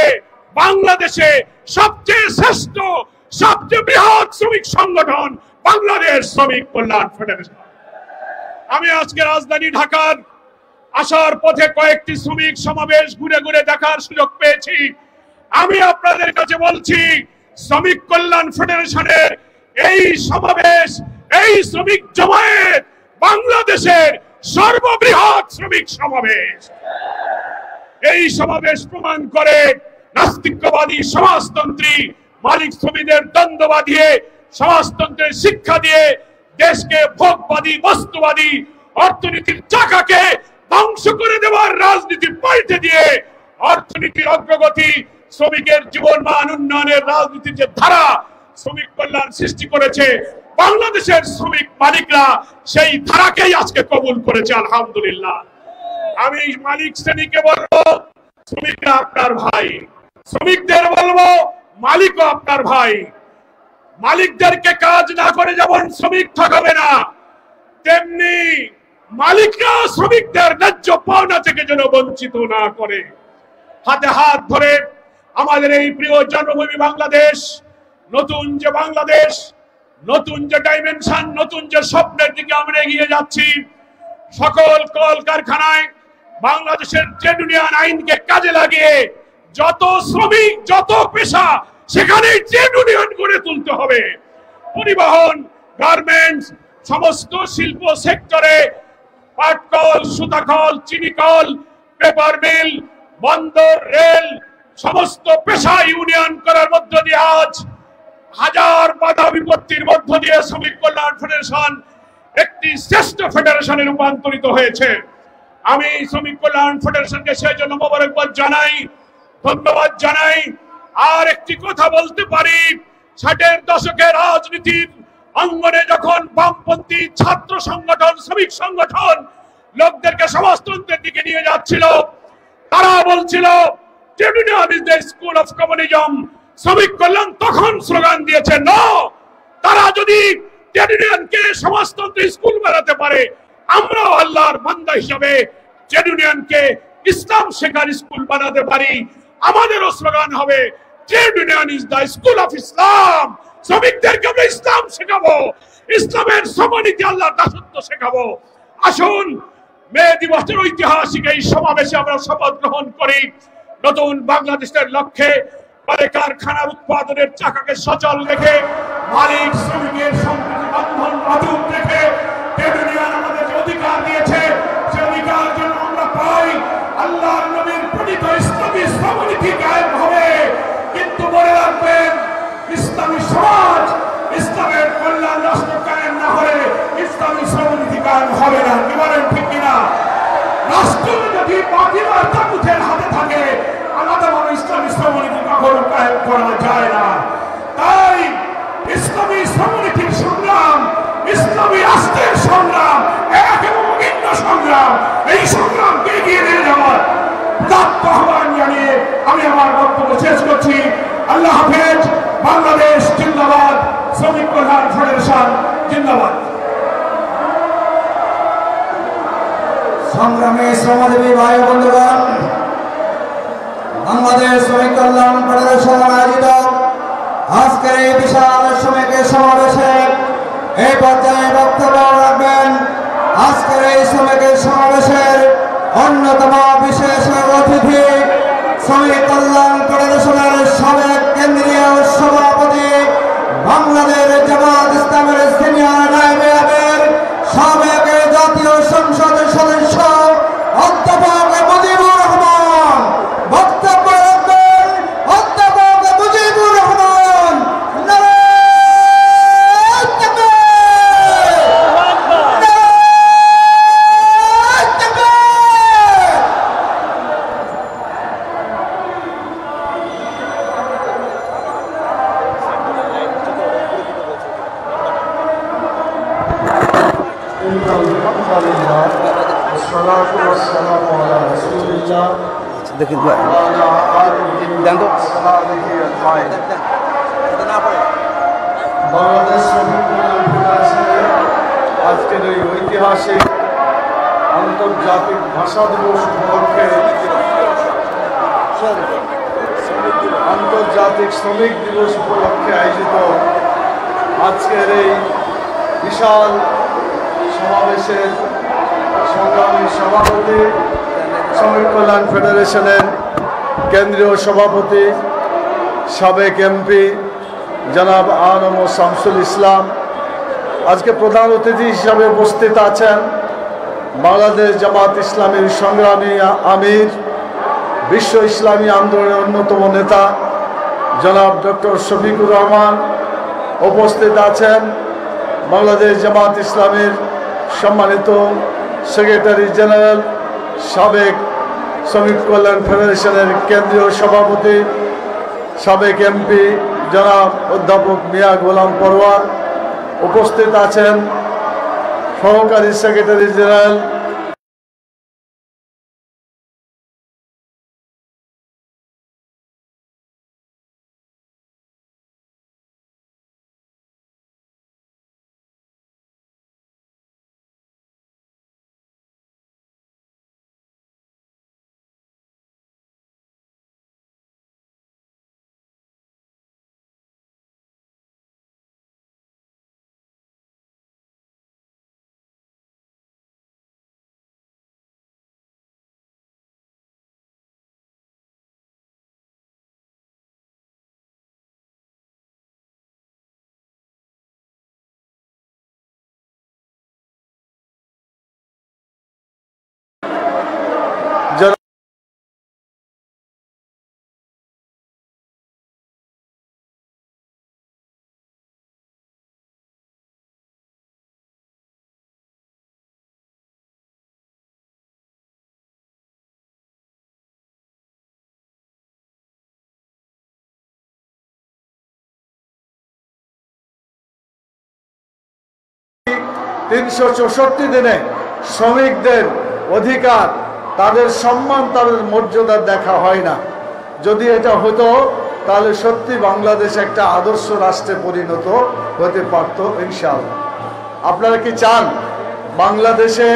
বাংলাদেশে সবচেয়ে শ্রেষ্ঠ, সবচেয়ে বৃহৎ শ্রমিক সংগঠন বাংলাদেশ শ্রমিক কল্যাণ ফেডারেশন। আমি আজকে রাজধানী ঢাকার আসার পথে কয়েকটি শ্রমিক সমাবেশ ঘুরে ঘুরে দেখার সুযোগ পেয়েছি। আমি আপনাদের কাছে বলছি, শ্রমিক কল্যাণ ফেডারেশনের এই সমাবেশ, এই শ্রমিক জমায়েত বাংলাদেশের সর্ববৃহৎ শ্রমিক সমাবেশ। এই সমাবেশ প্রমাণ করে নাস্তিকবাদী সমাজতন্ত্রী মালিক শ্রমিকদের দ্বন্দ্ব বাঁধিয়ে সমাজতন্ত্রের শিক্ষা দিয়ে দেশকে ভোগবাদী, বস্তুবাদী অর্থনীতির চাকাকে ধ্বংস করে দেওয়ার রাজনীতি পাল্টে দিয়ে অর্থনীতির অগ্রগতি, শ্রমিকের জীবনমান উন্নয়নের রাজনীতির যে ধারা শ্রমিক কল্যাণ সৃষ্টি করেছে, বাংলাদেশের শ্রমিক মালিকরা সেই ধারাকেই আজকে কবুল করেছে আলহামদুলিল্লাহ। আমি মালিক শ্রেণীকে বলবো, শ্রমিকরা আপনার ভাই, শ্রমিকদের বলবো মালিকও আপনার ভাই। মালিকদেরকে কাজ না করে যেমন শ্রমিক ঠকাবে না, তেমনি মালিকরা শ্রমিকদের ন্যায্য পাওনা থেকে যেন বঞ্চিত না করে। হাতে হাত ধরে আমাদের এই প্রিয় জন্মভূমি বাংলাদেশ, নতুন যে বাংলাদেশ, নতুন যে ডাইমেনশন, নতুন যে স্বপ্নের দিকে আমরা এগিয়ে যাচ্ছি, সকল কলকারখানায় বাংলাদেশের ট্রেড ইউনিয়ন আইনকে কাজে লাগিয়ে যত শ্রমিক, যত পেশা, সেখানে ট্রেড ইউনিয়ন গড়ে তুলতে হবে। পরিবহন, গার্মেন্টস, সমস্ত শিল্প সেক্টরে পাটকল, সুতাকল, চিনিকল, পেপার মিল, বন্দর, রেল, সমস্ত পেশা ইউনিয়ন করার মধ্য দিয়ে আজ হাজার বাধা বিপত্তির মধ্য দিয়ে শ্রমিক কল্যাণ ফেডারেশন একটি শ্রেষ্ঠ ফেডারেশনে রূপান্তরিত হয়েছে। আমি শ্রমিক কল্যাণ ফেডারেশনকে সেই জন্য মোবারকবাদ জানাই, ধন্যবাদ জানাই। আর একটি কথা বলতে পারি, 60-এর দশকের রাজনীতির অঙ্গনে যখন বামপন্থী ছাত্র সংগঠন, শ্রমিক সংগঠন লোকদেরকে সমাজতন্ত্রের দিকে নিয়ে যাচ্ছিল, তারা বলছিল trade union is the school of communism. শ্রমিক কল্যাণ তখন স্লোগান দিয়েছে, নো, তারা যদি ট্রেড ইউনিয়নকে সমাজতন্ত্রের স্কুল বানাতে পারে, আমরাও আল্লাহর বান্দা হিসাবে ট্রেড ইউনিয়নকে ইসলাম শেখার স্কুল বানাতে পারি। আমাদেরও স্লোগান হবে trade union is the school of Islam. শ্রমিকদেরকে আমরা ইসলাম শেখাবো, ইসলামের সমানীতি, আল্লাহর দাসত্ব শেখাবো। আসুন মে দিবসের ঐতিহাসিক এই সমাবেশে আমরা শপথ গ্রহণ করি, নতুন বাংলাদেশের লক্ষ্যে কারখানার উৎপাদনের চাকাকে সচল রেখে, মালিক শ্রমিকের সম্প্রীতি বন্ধন অটুট রেখে ট্রেড ইউনিয়ন আমাদের যে অধিকার দিয়েছে, সে অধিকার যেন আমরা পাই। আল্লাহর নবীর প্রণীত ইসলামী শ্রমনীতি কায়েম হবে, কিন্তু মনে রাখবেন, ইসলামী সমাজ, ইসলামের কল্যাণ রাষ্ট্র কায়েম না হলে ইসলামী শ্রমনীতি কায়েম হবে না। কি বলেন, ঠিক কিনা? রাষ্ট্র যদি বাকিরা তাগুতের হাতে থাকে, আলাদাভাবে ইসলামী শ্রমনীতি কখনো কায়েম করা যায় না। তাই ইসলামী শ্রমনীতির সংগ্রাম, ইসলামী রাষ্ট্রের সংগ্রাম, এক এবং ভিন্ন সংগ্রাম, এই সংগ্রামকে এগিয়ে নিয়ে যাওয়ার উদাত্ত আহ্বান জানিয়ে আমি আমার বক্তব্য শেষ করছি। আল্লাহ হাফেজ। বাংলাদেশ জিন্দাবাদ, শ্রমিক কল্যাণ ফেডারেশন জিন্দাবাদ। সংগ্রামী শ্রমজীবী ভাই বন্ধুগণ, বাংলাদেশ শ্রমিক কল্যাণ ফেডারেশন আয়োজিত আজকের এই বিশাল শ্রমিকের সমাবেশে এই পর্যায়ে বক্তব্য রাখবেন আজকের এই শ্রমিকের সমাবেশের অন্যতম বিশেষ অতিথি, শ্রমিক কল্যাণ ফেডারেশনের সাবেক কেন্দ্রীয় সভাপতি, বাংলাদেশ জামাত ইসলামের সিনিয়র নায়েবে আমির, সাবেক জাতীয় সংসদ সদস্য অধ্যাপক মুজিবুর রহমান। বক্তব্য রাখবেন অধ্যাপক মুজিবুর রহমান। বাংলাদেশ শ্রমিক কল্যাণ ফেডারেশনের আজকের এই ঐতিহাসিক আন্তর্জাতিক ভাষা দিবস উপলক্ষে, আন্তর্জাতিক শ্রমিক দিবস উপলক্ষে আয়োজিত আজকের এই বিশাল সমাবেশের সংগ্রামী সভাপতি, শ্রমিক কল্যাণ ফেডারেশনের কেন্দ্রীয় সভাপতি, সাবেক এমপি জনাব আনম ও শামসুল ইসলাম, আজকে প্রধান অতিথি হিসাবে উপস্থিত আছেন বাংলাদেশ জামাত ইসলামীর সংগ্রামী আমির, বিশ্ব ইসলামী আন্দোলনের অন্যতম নেতা জনাব ডক্টর শফিকুর রহমান, উপস্থিত আছেন বাংলাদেশ জামাত ইসলামীর সম্মানিত সেক্রেটারি জেনারেল সাবেক শ্রমিক কল্যাণ ফেডারেশনের কেন্দ্রীয় সভাপতি সাবেক এমপি জনাব অধ্যাপক মিয়া গোলাম পরওয়ার, উপস্থিত আছেন সহকারী সেক্রেটারি জেনারেল $364 দিনে শ্রমিকদের অধিকার, তাদের সম্মান, তাদের মর্যাদা দেখা হয় না। যদি এটা হতো তাহলে সত্যি বাংলাদেশ একটা আদর্শ রাষ্ট্রে পরিণত হতে পারত ইনশাআল্লাহ। আপনারা কি চান বাংলাদেশে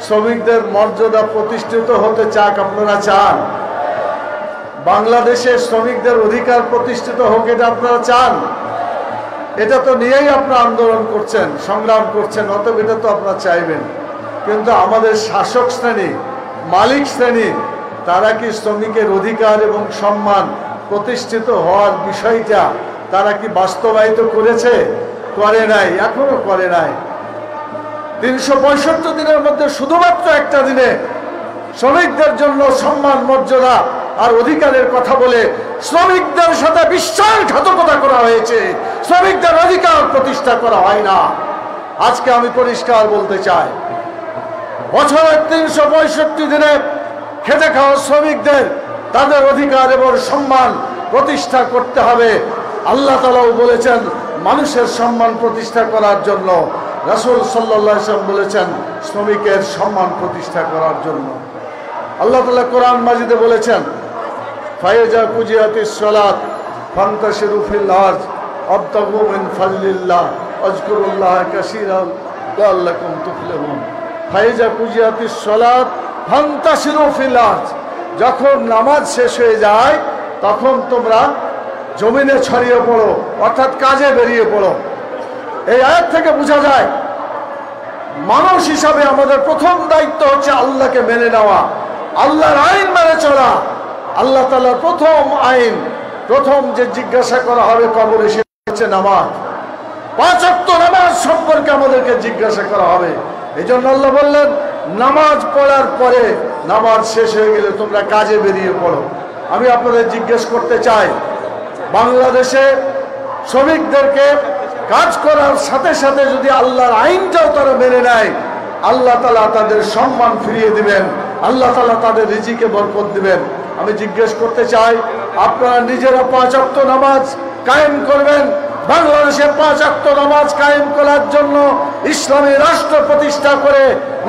শ্রমিকদের মর্যাদা প্রতিষ্ঠিত হতে? আপনারা চান বাংলাদেশে শ্রমিকদের অধিকার প্রতিষ্ঠিত হোক? এটা আপনারা চান? এটা তো নিয়েই আপনারা আন্দোলন করছেন, সংগ্রাম করছেন, অতএব এটা তো আপনারা চাইবেন। কিন্তু আমাদের শাসক শ্রেণী, মালিক শ্রেণী, তারা কি শ্রমিকের অধিকার এবং সম্মান প্রতিষ্ঠিত হওয়ার বিষয়টা তারা কি বাস্তবায়িত করেছে? করে নাই, এখনো করে নাই। 365 দিনের মধ্যে শুধুমাত্র একটা দিনে শ্রমিকদের জন্য সম্মান, মর্যাদা আর অধিকারের কথা বলে শ্রমিকদের সাথে বিশ্বাসঘাতকতা করা হয়েছে, শ্রমিকদের অধিকার প্রতিষ্ঠা করা হয় না। আজকে আমি পরিষ্কার বলতে চাই, বছরের 365 দিনে খেটে খাওয়া শ্রমিকদের তাদের অধিকার এবং সম্মান প্রতিষ্ঠা করতে হবে। আল্লাহ তাআলাও বলেছেন মানুষের সম্মান প্রতিষ্ঠা করার জন্য, রাসূল সাল্লাল্লাহু আলাইহি ওয়াসাল্লাম বলেছেন শ্রমিকের সম্মান প্রতিষ্ঠা করার জন্য। আল্লাহ তাআলা কোরআন মাজিদে বলেছেন ফাইজা কুজিয়াতিস সালাত ফান্তাশিরু ফিল আরদ আবতাগু মিন ফাজলিল্লাহ আযকুরুল্লাহ কাসীরান লাআল্লাকুম তুফলিহুন। ফাইজা কুজিয়াতিস সালাত ফান্তাশিরু ফিল আরদ, যখন নামাজ শেষ হয়ে যায় তখন তোমরা জমিনে ছড়িয়ে পড়ো, অর্থাৎ কাজে বেরিয়ে পড়ো। এই আয়াত থেকে বোঝা যায় মানুষ হিসাবে আমাদের প্রথম দায়িত্ব হচ্ছে আল্লাহকে মেনে নেওয়া, আল্লাহর আইন মেনে চলা। আল্লাহ তাআলার প্রথম আইন, প্রথম যে জিজ্ঞাসা করা হবে কবরে, সেটা হচ্ছে নামাজ। 5 ওয়াক্ত নামাজ সম্পর্কে আমাদেরকে জিজ্ঞাসা করা হবে। এই জন্য আল্লাহ বললেন নামাজ পড়ার পরে, নামাজ শেষ হয়ে গেলে তোমরা কাজে বেরিয়ে পড়ো। আমি আপনাদের জিজ্ঞেস করতে চাই, বাংলাদেশে শ্রমিকদেরকে কাজ করার সাথে সাথে যদি আল্লাহর আইনটাও তারা মেনে নেয়, আল্লাহ তাআলা তাদের সম্মান ফিরিয়ে দিবেন, আল্লাহ তাআলা তাদের রিজিকে বরকত দিবেন। আমি জিজ্ঞেস করতে চাই, আপনারা নিজেরা 5 ওয়াক্ত নামাজ কায়েম করবেন। বাংলাদেশে 5 ওয়াক্ত নামাজ কায়েম করার জন্য ইসলামী রাষ্ট্র প্রতিষ্ঠা করে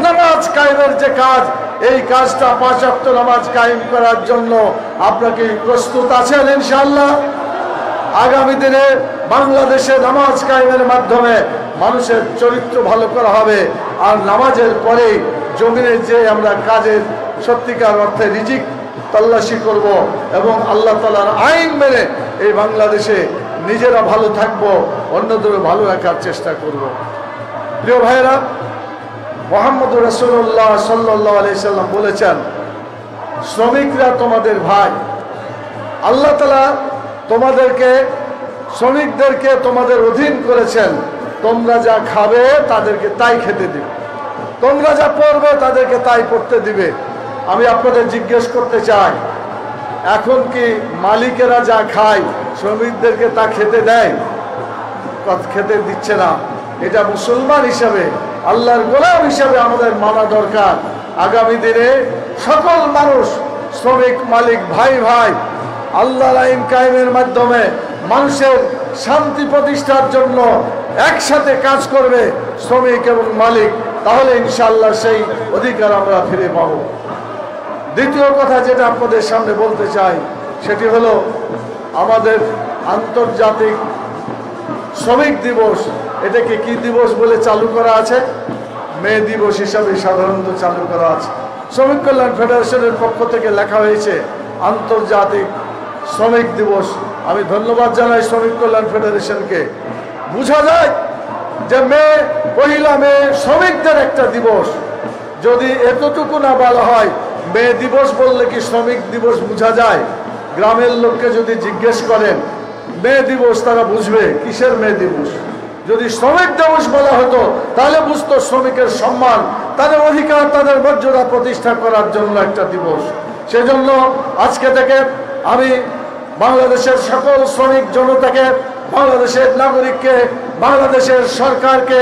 নামাজ কায়েমের যে কাজ, এই কাজটা 5 ওয়াক্ত নামাজ কায়েম করার জন্য আপনারা কি প্রস্তুত আছেন? ইনশাআল্লাহ আগামী দিনে বাংলাদেশে নামাজ কায়েমের মাধ্যমে মানুষের চরিত্র ভালো করা হবে। আর নামাজের পরেই জমিনে যে আমরা কাজের সত্যিকার অর্থে রিজিক তল্লাশি করব এবং আল্লাহ তাআলার আইন মেনে এই বাংলাদেশে নিজেরা ভালো থাকবো, অন্যদেরও ভালো রাখার চেষ্টা করব। প্রিয় ভাইয়েরা, মুহাম্মদুর রাসূলুল্লাহ সাল্লাল্লাহু আলাইহি সাল্লাম বলেছেন শ্রমিকরা তোমাদের ভাই। আল্লাহ তাআলা তোমাদেরকে, শ্রমিকদেরকে তোমাদের অধীন করেছেন। তোমরা যা খাবে তাদেরকে তাই খেতে দিবে, তোমরা যা পড়বে তাদেরকে তাই পড়তে দিবে। আমি আপনাদের জিজ্ঞেস করতে চাই, এখন কি মালিকেরা যা খায় শ্রমিকদেরকে তা খেতে দেয়? খেতে দিচ্ছে না। এটা মুসলমান হিসাবে, আল্লাহর গোলাম হিসাবে আমাদের মানা দরকার। আগামী দিনে সকল মানুষ, শ্রমিক মালিক ভাই ভাই, আল্লাহর আইন কায়েমের মাধ্যমে মানুষের শান্তি প্রতিষ্ঠার জন্য একসাথে কাজ করবে শ্রমিক এবং মালিক, তাহলে ইনশাআল্লাহ সেই অধিকার আমরা ফিরে পাব। দ্বিতীয় কথা যেটা আপনাদের সামনে বলতে চাই সেটি হলো আমাদের আন্তর্জাতিক শ্রমিক দিবস। এটাকে কি দিবস বলে চালু করা আছে? মে দিবস হিসাবে সাধারণত চালু করা আছে। শ্রমিক কল্যাণ ফেডারেশনের পক্ষ থেকে লেখা হয়েছে আন্তর্জাতিক শ্রমিক দিবস। আমি ধন্যবাদ জানাই শ্রমিক কল্যাণ ফেডারেশনকে। বোঝা যায় যে পহিলা মে শ্রমিকদের একটা দিবস। যদি এতটুকু না বলা হয়, মে দিবস বললে কি শ্রমিক দিবস বোঝা যায়? গ্রামের লোককে যদি জিজ্ঞেস করেন মে দিবস, তারা বুঝবে কিসের মে দিবস। যদি শ্রমিক দিবস বলা হতো তাহলে বুঝতো শ্রমিকের সম্মান, তাদের অধিকার, তাদের মর্যাদা প্রতিষ্ঠা করার জন্য একটা দিবস। সেজন্য আজকে থেকে আমি বাংলাদেশের সকল শ্রমিক জনতাকে, বাংলাদেশের নাগরিককে, বাংলাদেশের সরকারকে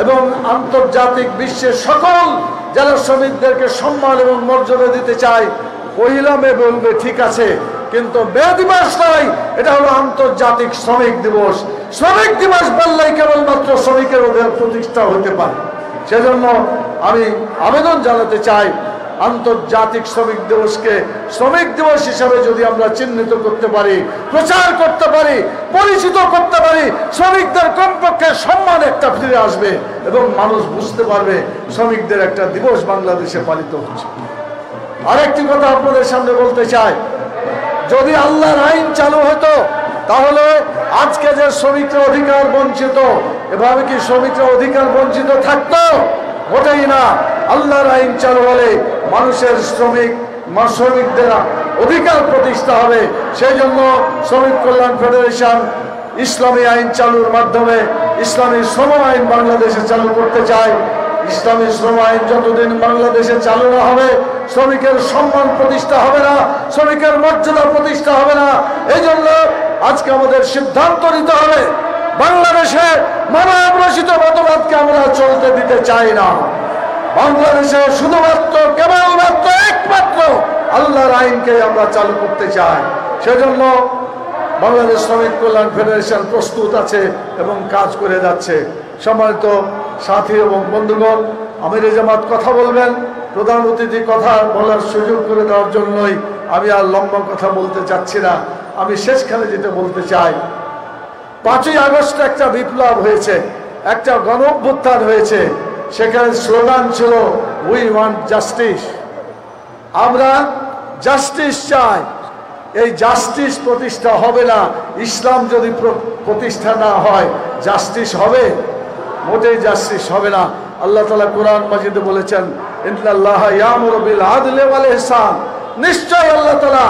এবং আন্তর্জাতিক বিশ্বের সকল যারা শ্রমিকদেরকে সম্মান এবং মর্যাদা দিতে চায়। পহিলা মে বলবে ঠিক আছে, কিন্তু মে দিবস নয়, এটা হলো আন্তর্জাতিক শ্রমিক দিবস। শ্রমিক দিবস বললেই কেবলমাত্র শ্রমিকের অধিকার প্রতিষ্ঠা হতে পারে। সেজন্য আমি আবেদন জানাতে চাই, আন্তর্জাতিক শ্রমিক দিবসকে শ্রমিক দিবস হিসাবে যদি আমরা চিহ্নিত করতে পারি, প্রচার করতে পারি, পরিচিত করতে পারি, শ্রমিকদের কমপক্ষে সম্মান একটা ফিরে আসবে এবং মানুষ বুঝতে পারবে শ্রমিকদের একটা দিবস বাংলাদেশে পালিত হচ্ছে। আরেকটি কথা আপনাদের সামনে বলতে চাই, যদি আল্লাহর আইন চালু হতো তাহলে আজকে যে শ্রমিকরা অধিকার বঞ্চিত, এভাবে কি শ্রমিকরা অধিকার বঞ্চিত থাকতো? মোটেই না। আল্লাহর আইন চালু হলে মানুষের শ্রমিকদের অধিকার প্রতিষ্ঠা হবে। সেই জন্য শ্রমিক কল্যাণ ফেডারেশন ইসলামী আইন চালুর মাধ্যমে ইসলামী শ্রম আইন বাংলাদেশে চালু করতে চায়। ইসলামী শ্রম আইন যতদিন বাংলাদেশে চালু না হবে, শ্রমিকের সম্মান প্রতিষ্ঠা হবে না, শ্রমিকের মর্যাদা প্রতিষ্ঠা হবে না। এই জন্য আজকে আমাদের সিদ্ধান্ত নিতে হবে, বাংলাদেশে মানব রচিত মতবাদকে আমরা চলতে দিতে চাই না। বাংলাদেশে শুধুমাত্র কেবলমাত্র একমাত্র আল্লাহর আইনকে আমরা চালু করতে চাই। সেজন্য বাংলাদেশ শ্রমিক কল্যাণ ফেডারেশন প্রস্তুত আছে এবং কাজ করে যাচ্ছে। সম্মানিত সাথী এবং বন্ধুগণ, আমির জামাত কথা বলবেন, প্রধান অতিথি কথা বলার সুযোগ করে দেওয়ার জন্যই আমি আর লম্বা কথা বলতে চাচ্ছি না। আমি শেষখানে যেটা বলতে চাই, 5ই আগস্ট একটা বিপ্লব হয়েছে, একটা গণ অভ্যুত্থান হয়েছে। সেখানে স্লোগান ছিল উই ওয়ান্ট জাস্টিস, আমরা জাস্টিস চাই। এই জাস্টিস প্রতিষ্ঠা হবে না, ইসলাম যদি প্রতিষ্ঠা না হয় জাস্টিস হবে? মোটেই জাস্টিস হবে না। আল্লাহ তাআলা কোরআন মাজিদে বলেছেন, ইন্নাল্লাহা ইয়ামুরু বিল আদলি ওয়াল ইহসান, নিশ্চয় আল্লাহ তাআলা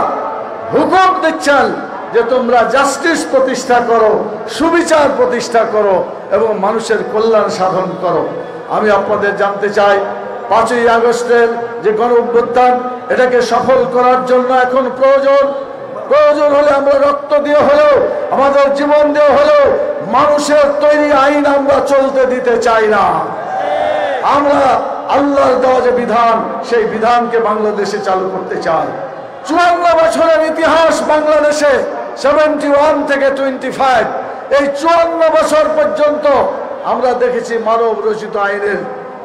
হুকুম দিচ্ছেন যে তোমরা জাস্টিস প্রতিষ্ঠা করো, সুবিচার প্রতিষ্ঠা করো এবং মানুষের কল্যাণ সাধন করো। আমি আপনাদের জানতে চাই, 5ই আগস্টের যে গণ অভ্যুত্থান, এটাকে সফল করার জন্য এখন প্রয়োজন হলে আমরা রক্ত দিয়ে হলেও, আমাদের জীবন দিয়ে হলেও মানুষের তৈরি আইন আমরা চলতে দিতে চাই না। আমরা আল্লাহর দেওয়া যে বিধান, সেই বিধানকে বাংলাদেশে চালু করতে চাই। 54 বছরের ইতিহাস বাংলাদেশে, 71 থেকে 25, এই 54 বছর পর্যন্ত আমরা দেখেছি মানব রচিত আইনের,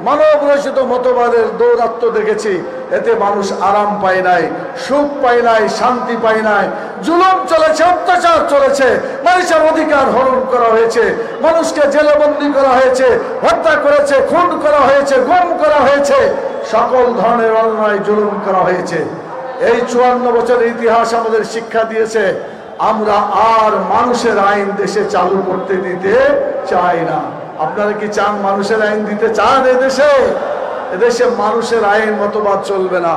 মানব রচিত মতবাদের দৌরাত্ম্য দেখেছি। এতে মানুষ আরাম পায় নাই, সুখ পায় নাই, শান্তি পায় নাই। জুলুম চলেছে, অত্যাচার চলেছে, মানুষের অধিকার হরণ করা হয়েছে, মানুষকে জেলবন্দি করা হয়েছে, হত্যা করেছে, খুন করা হয়েছে, গুম করা হয়েছে, সকল ধরনের অন্যায় জুলুম করা হয়েছে। এই 54 বছরের ইতিহাস আমাদের শিক্ষা দিয়েছে, আমরা আর মানুষের আইন দেশে চালু করতে দিতে চাই না। আপনারা কি চান মানুষের আইন দিতে চান? এদেশে মানুষের আইন মতবাদ চলবে না।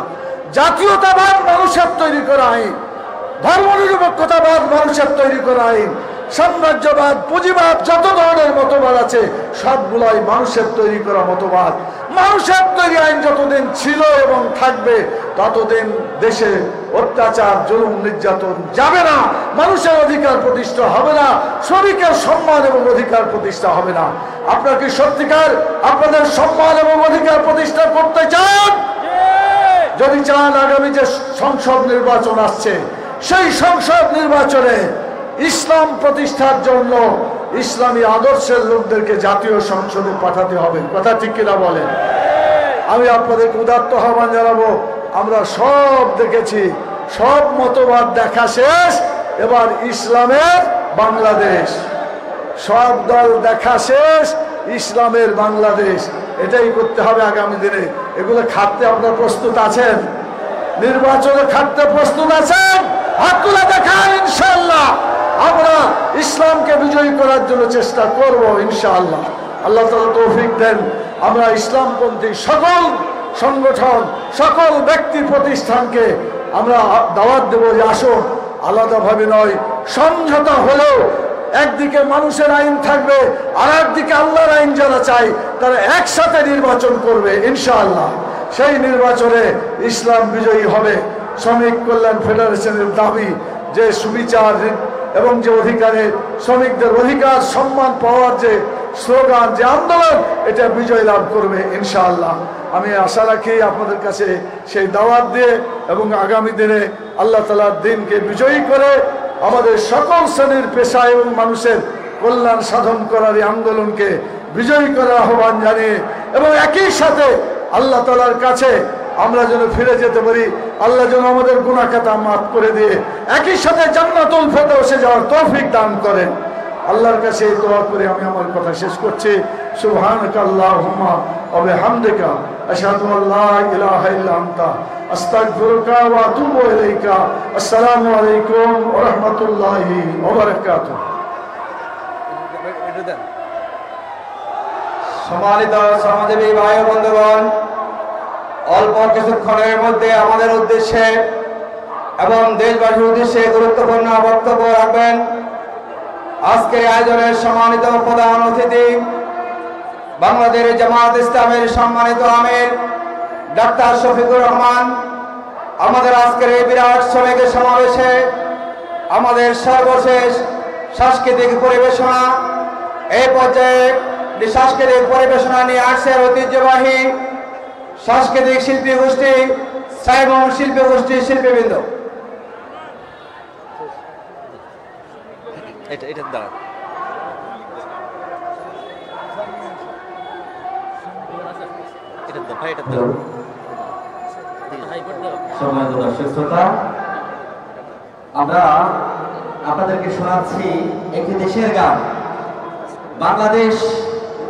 জাতীয়তাবাদ মানুষের তৈরি করা আইন, ধর্মনিরপেক্ষতাবাদ মানুষের তৈরি করা আইন, সাম্রাজ্যবাদ, পুঁজিবাদ, যত ধরনের মতবাদ আছে সবগুলাই মানুষের তৈরি করা মতবাদ। মানুষের তৈরি আইন যতদিন ছিল এবং থাকবে ততদিন দেশে অত্যাচার, জুলুম, নির্যাতন যাবে না, মানুষের অধিকার প্রতিষ্ঠা হবে না, শ্রমিকের সম্মান এবং অধিকার প্রতিষ্ঠা হবে না। আপনারা কি সত্যিকার আপনাদের সম্মান এবং অধিকার প্রতিষ্ঠা করতে চান? যদি চান, আগামী যে সংসদ নির্বাচন আসছে, সেই সংসদ নির্বাচনে ইসলাম প্রতিষ্ঠার জন্য ইসলামী আদর্শের লোকদেরকে জাতীয় সংসদে পাঠাতে হবে। কথা ঠিক কিনা বলেন? আমি আপনাদেরকে উদাত্ত আহ্বান জানাবো, আমরা সব দেখেছি, সব মতবাদ দেখা শেষ, এবার ইসলামের বাংলাদেশ। সব দল দেখা শেষ, ইসলামের বাংলাদেশ, এটাই করতে হবে আগামী দিনে। এগুলো খাটতে আপনারা প্রস্তুত আছেন? নির্বাচনে খাটতে প্রস্তুত আছেন? হাত তুলে দেখান। ইনশাআল্লাহ আমরা ইসলামকে বিজয়ী করার জন্য চেষ্টা করব ইনশাআল্লাহ। আল্লাহ তাআলা তৌফিক দেন। আমরা ইসলামপন্থী সকল সংগঠন, সকল ব্যক্তি প্রতিষ্ঠানকে আমরা দাওয়াত দেব যে আসুন, আলাদাভাবে নয়, সমঝোতা হলেও একদিকে মানুষের আইন থাকবে, আর একদিকে আল্লাহর আইন যারা চাই তারা একসাথে নির্বাচন করবে ইনশাআল্লাহ। সেই নির্বাচনে ইসলাম বিজয়ী হবে। শ্রমিক কল্যাণ ফেডারেশনের দাবি যে সুবিচার এবং যে অধিকারে শ্রমিকদের অধিকার সম্মান পাওয়ার যে স্লোগান, যে আন্দোলন, এটা বিজয় লাভ করবে ইনশাআল্লাহ। আমি আশা রাখি আপনাদের কাছে সেই দাওয়াত দিয়ে এবং আগামী দিনে আল্লাহ তাআলার দ্বীনকে বিজয়ী করে আমাদের সকল শ্রেণীর পেশা এবং মানুষের কল্যাণ সাধন করার এই আন্দোলনকে বিজয়ী করার আহ্বান জানিয়ে এবং একই সাথে আল্লাহ তাআলার কাছে আমরা যেন ফিরে যেতে পারি, আল্লাহ যেন আমাদের গুনাহ খাতা মাফ করে দিয়ে একই সাথে জান্নাতুল ফেরদাউসে যাওয়ার তৌফিক দান করেন। আল্লাহর কাছে এই দোয়া করে আমি আমার কথা শেষ করছি। সুবহানাকা আল্লাহুম্মা ওয়া বিহামদিকা আশহাদু আল্লা ইলাহা ইল্লা আনতা আস্তাগফিরুকা ওয়া আতুবু ইলাইকা। আসসালামু আলাইকুম ওয়া রাহমাতুল্লাহি ওয়া বারাকাতুহু। সম্মানিত শ্রমজীবী ভাই ও বন্ধুগণ, অল্প কিছুক্ষণের মধ্যে আমাদের উদ্দেশ্যে এবং দেশবাসীর উদ্দেশ্যে গুরুত্বপূর্ণ বক্তব্য রাখবেন আজকের আয়োজনের সম্মানিত প্রধান অতিথি, বাংলাদেশ জামায়াত ইসলামের সম্মানিত আমির ডাক্তার শফিকুর রহমান। আমাদের আজকের এই বিরাট শ্রমিক সমাবেশে আমাদের সর্বশেষ সাংস্কৃতিক পরিবেশনা, এই পর্যায়ে সাংস্কৃতিক পরিবেশনা নিয়ে আসছেন ঐতিহ্যবাহী সাংস্কৃতিক শিল্পী গোষ্ঠী, সাইমন শিল্পী গোষ্ঠীর শিল্পীবৃন্দ। সম্মানিত দর্শক শ্রোতা, আমরা আপনাদেরকে শোনাচ্ছি একটি দেশের গান। বাংলাদেশ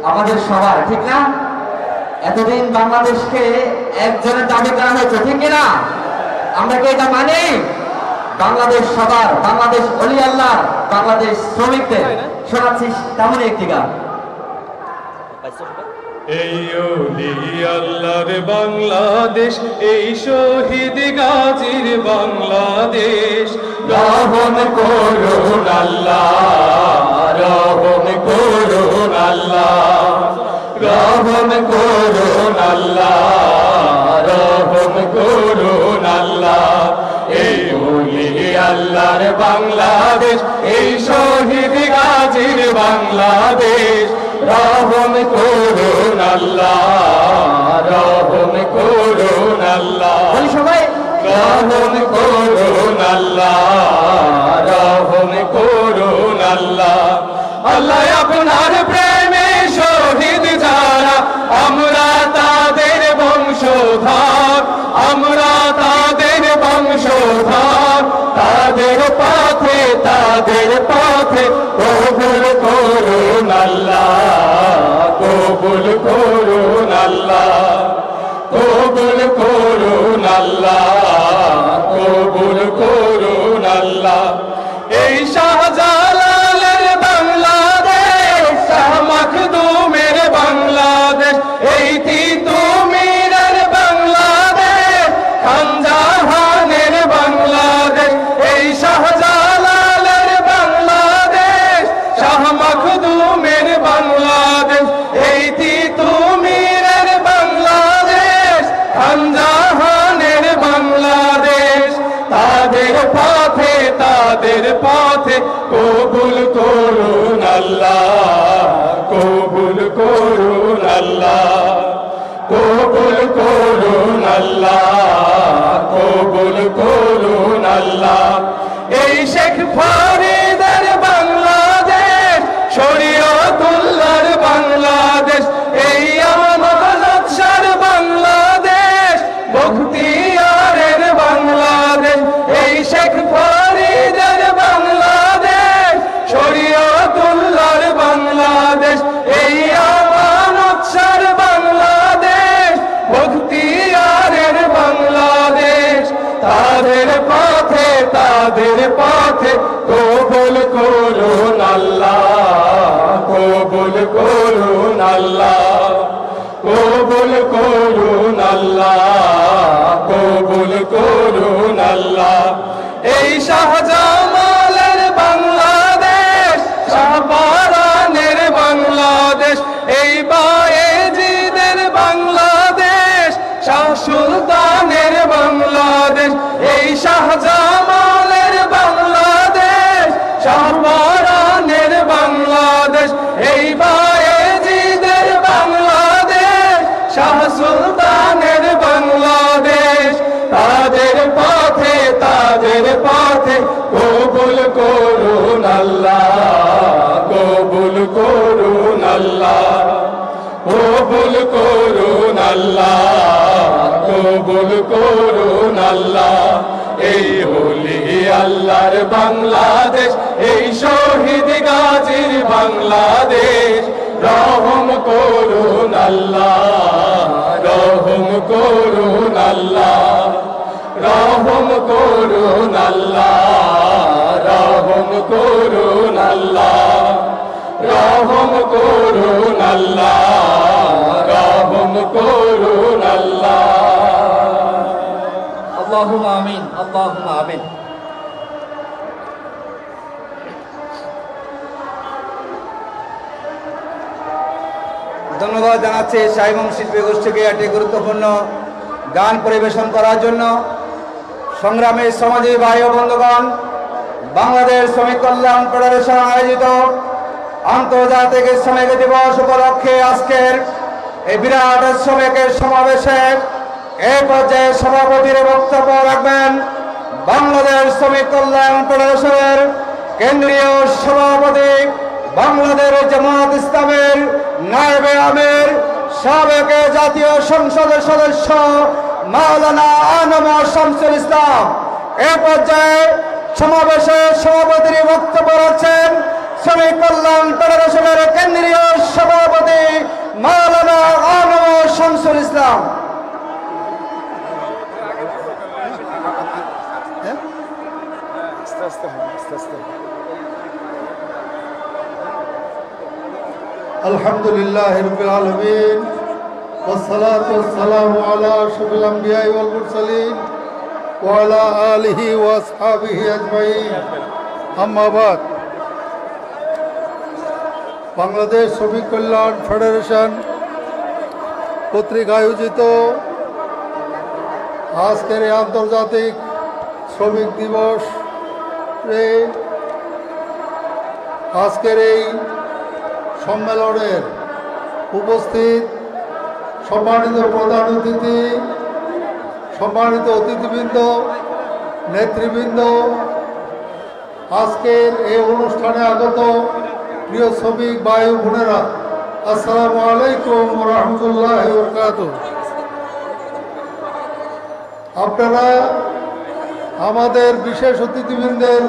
আমাদের সবার, ঠিক না? এতদিন বাংলাদেশকে একজনের দাবি করা হয়েছে, ঠিক না? আমরা কি এটা মানি? বাংলাদেশ সবার, বাংলাদেশ অলি আল্লাহ, বাংলাদেশ শ্রমিকদের। শোনাচ্ছি তেমনই একটি গান। এই অলি আল্লাহর বাংলাদেশ, এই শহীদ গাজীর বাংলাদেশ। রহম করুন আল্লাহ, রহম করুন আল্লাহ, রহম করুন আল্লাহ, রহম করুন আল্লাহ। এই অলি আল্লাহর বাংলাদেশ, এই শহীদ গাজীর বাংলাদেশ। রহম করুন আল্লাহ, রহম করুন আল্লাহ, সবাই রহম করুন আল্লাহ, রহম করুন আল্লাহ। আল্লাহ আপনার প্রেমে শহীদ যারা, আমরা তাদের বংশধর, আমরা তাদের বংশধর। তাদের পথে, তাদের পথে কবুল করুন আল্লাহ, কবুল করুন আল্লাহ, কবুল করুন আল্লাহ, কবুল করুন আল্লাহ কবুল করুন আল্লাহ এই শেখ ফরিদের বাংলাদেশ শরীয়তুল্লাহর বাংলাদেশ এই আমানত শাহর বাংলাদেশ বখতিয়ারের বাংলাদেশ এই শেখ ফরিদের বাংলাদেশ শরীয়তুল্লাহর বাংলাদেশ এই আমানত শাহর বাংলাদেশ বখতিয়ারের বাংলাদেশ তাদের পথে কবুল করুন আল্লাহ কবুল করুন আল্লাহ কবুল করুন আল্লাহ কবুল করুন আল্লাহ এই শাহজামালের বাংলাদেশ শাহপারানের বাংলাদেশ এই বায়েজিদের বাংলাদেশ শাহ সুলতানের বাংলাদেশ এই শাহজামালের বাংলাদেশ শাহপারানের বাংলাদেশ এই বায়েজিদের বাংলাদেশ শাহ সুলতানের বাংলাদেশ তাদের পথে কবুল করুন আল্লাহ কবুল করুন আল্লাহ কবুল করুন আল্লাহ কবুল করুন আল্লাহ এই হলি আল্লাহর বাংলাদেশ এই শহীদ গাজীর বাংলাদেশ রহম করুন আল্লাহ রহম করুন আল্লাহ রহম করুন আল্লাহ রহম করুন আল্লাহ রহম করুন আল্লাহ রহম করুন আল্লাহ আল্লাহুম্মা আমিন আল্লাহুম্মা আমিন ধন্যবাদ জানাচ্ছি সাইমন শিল্পী গোষ্ঠীকে একটি গুরুত্বপূর্ণ গান পরিবেশন করার জন্য। সংগ্রামী শ্রমজীবী ভাই ও বন্ধুগণ, বাংলাদেশ শ্রমিক কল্যাণ ফেডারেশন আয়োজিত আন্তর্জাতিক শ্রমিক দিবস উপলক্ষে আজকের এই বিরাট শ্রমিকের সমাবেশে এই পর্যায়ে সভাপতির বক্তব্য রাখবেন বাংলাদেশ শ্রমিক কল্যাণ ফেডারেশনের কেন্দ্রীয় সভাপতি, বাংলাদেশ জামাত ইসলামের নায়েবে আমির, সাবেক জাতীয় সংসদের সদস্য মাওলানা আনম শামসুল ইসলাম। এই পর্যায়ে সমাবেশে সভাপতির বক্তব্য রাখছেন শ্রমিক কল্যাণ ফেডারেশনের কেন্দ্রীয় সভাপতি মাওলানা আনম শামসুল ইসলাম। আলহামদুলিল্লাহ রাব্বিল আলামিন والصلاة والسلام على أشرف الأنبياء والمرسلين وعلى آله وأصحابه أجمعين أما بعد বাংলাদেশ শ্রমিক কল্যাণ ফেডারেশন কর্তৃক আয়োজিত আজকের এই আন্তর্জাতিক শ্রমিক দিবস আজকের এই সম্মেলনের উপস্থিত সম্মানিত প্রধান অতিথি, সম্মানিত অতিথিবৃন্দ, নেতৃবৃন্দ, আজকের এই অনুষ্ঠানে আগত প্রিয় শ্রমিক ভাই ও বোনেরা, আসসালামু আলাইকুম ওয়া রাহমাতুল্লাহি ওয়া বারাকাতুহু। আপনারা আমাদের বিশেষ অতিথিবৃন্দের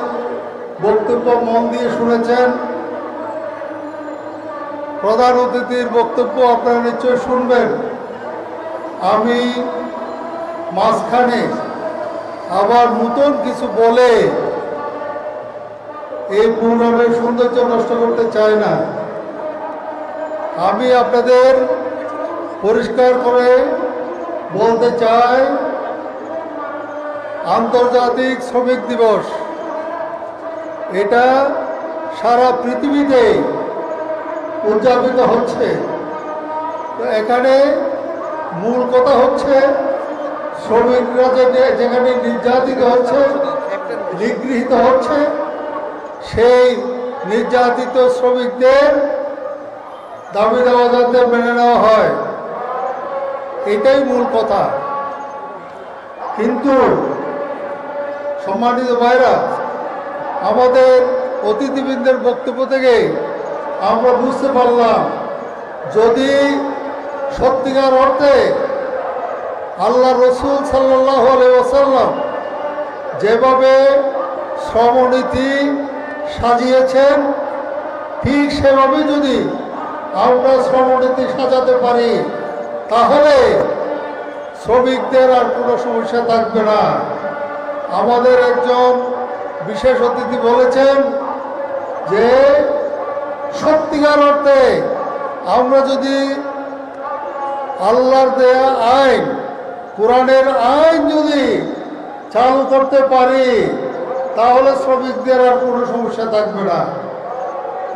বক্তব্য মন দিয়ে শুনেছেন। প্রধান অতিথির বক্তব্য আপনারা নিশ্চয়ই শুনবেন। আমি মাঝখানে আবার নতুন কিছু বলে এই প্রোগ্রামের সৌন্দর্য নষ্ট করতে চাই না। আমি আপনাদের পরিষ্কার করে বলতে চাই, আন্তর্জাতিক শ্রমিক দিবস এটা সারা পৃথিবীতে উদযাপিত হচ্ছে। তো এখানে মূল কথা হচ্ছে শ্রমিকরা যেখানে নির্যাতিত হচ্ছে, নিগৃহীত হচ্ছে, সেই নির্যাতিত শ্রমিকদের দাবি দেওয়া যাতে মেনে নেওয়া হয়, এটাই মূল কথা। কিন্তু সম্মানিত ভাইরা, আমাদের অতিথিবৃন্দের বক্তব্য থেকে আমরা বুঝতে পারলাম, যদি সত্যিকার অর্থে আল্লাহ রসুল সাল্লাল্লাহু আলাইহি ওয়াসাল্লাম যেভাবে শ্রমনীতি সাজিয়েছেন, ঠিক সেভাবে যদি আমরা শ্রমনীতি সাজাতে পারি, তাহলে শ্রমিকদের আর কোনো সমস্যা থাকবে না। আমাদের একজন বিশেষ অতিথি বলেছেন যে সত্যিকার অর্থে আমরা যদি আল্লাহর দেয়া আইন, কোরআনের আইন যদি চালু করতে পারি, তাহলে শ্রমিকদের আর কোনো সমস্যা থাকবে না।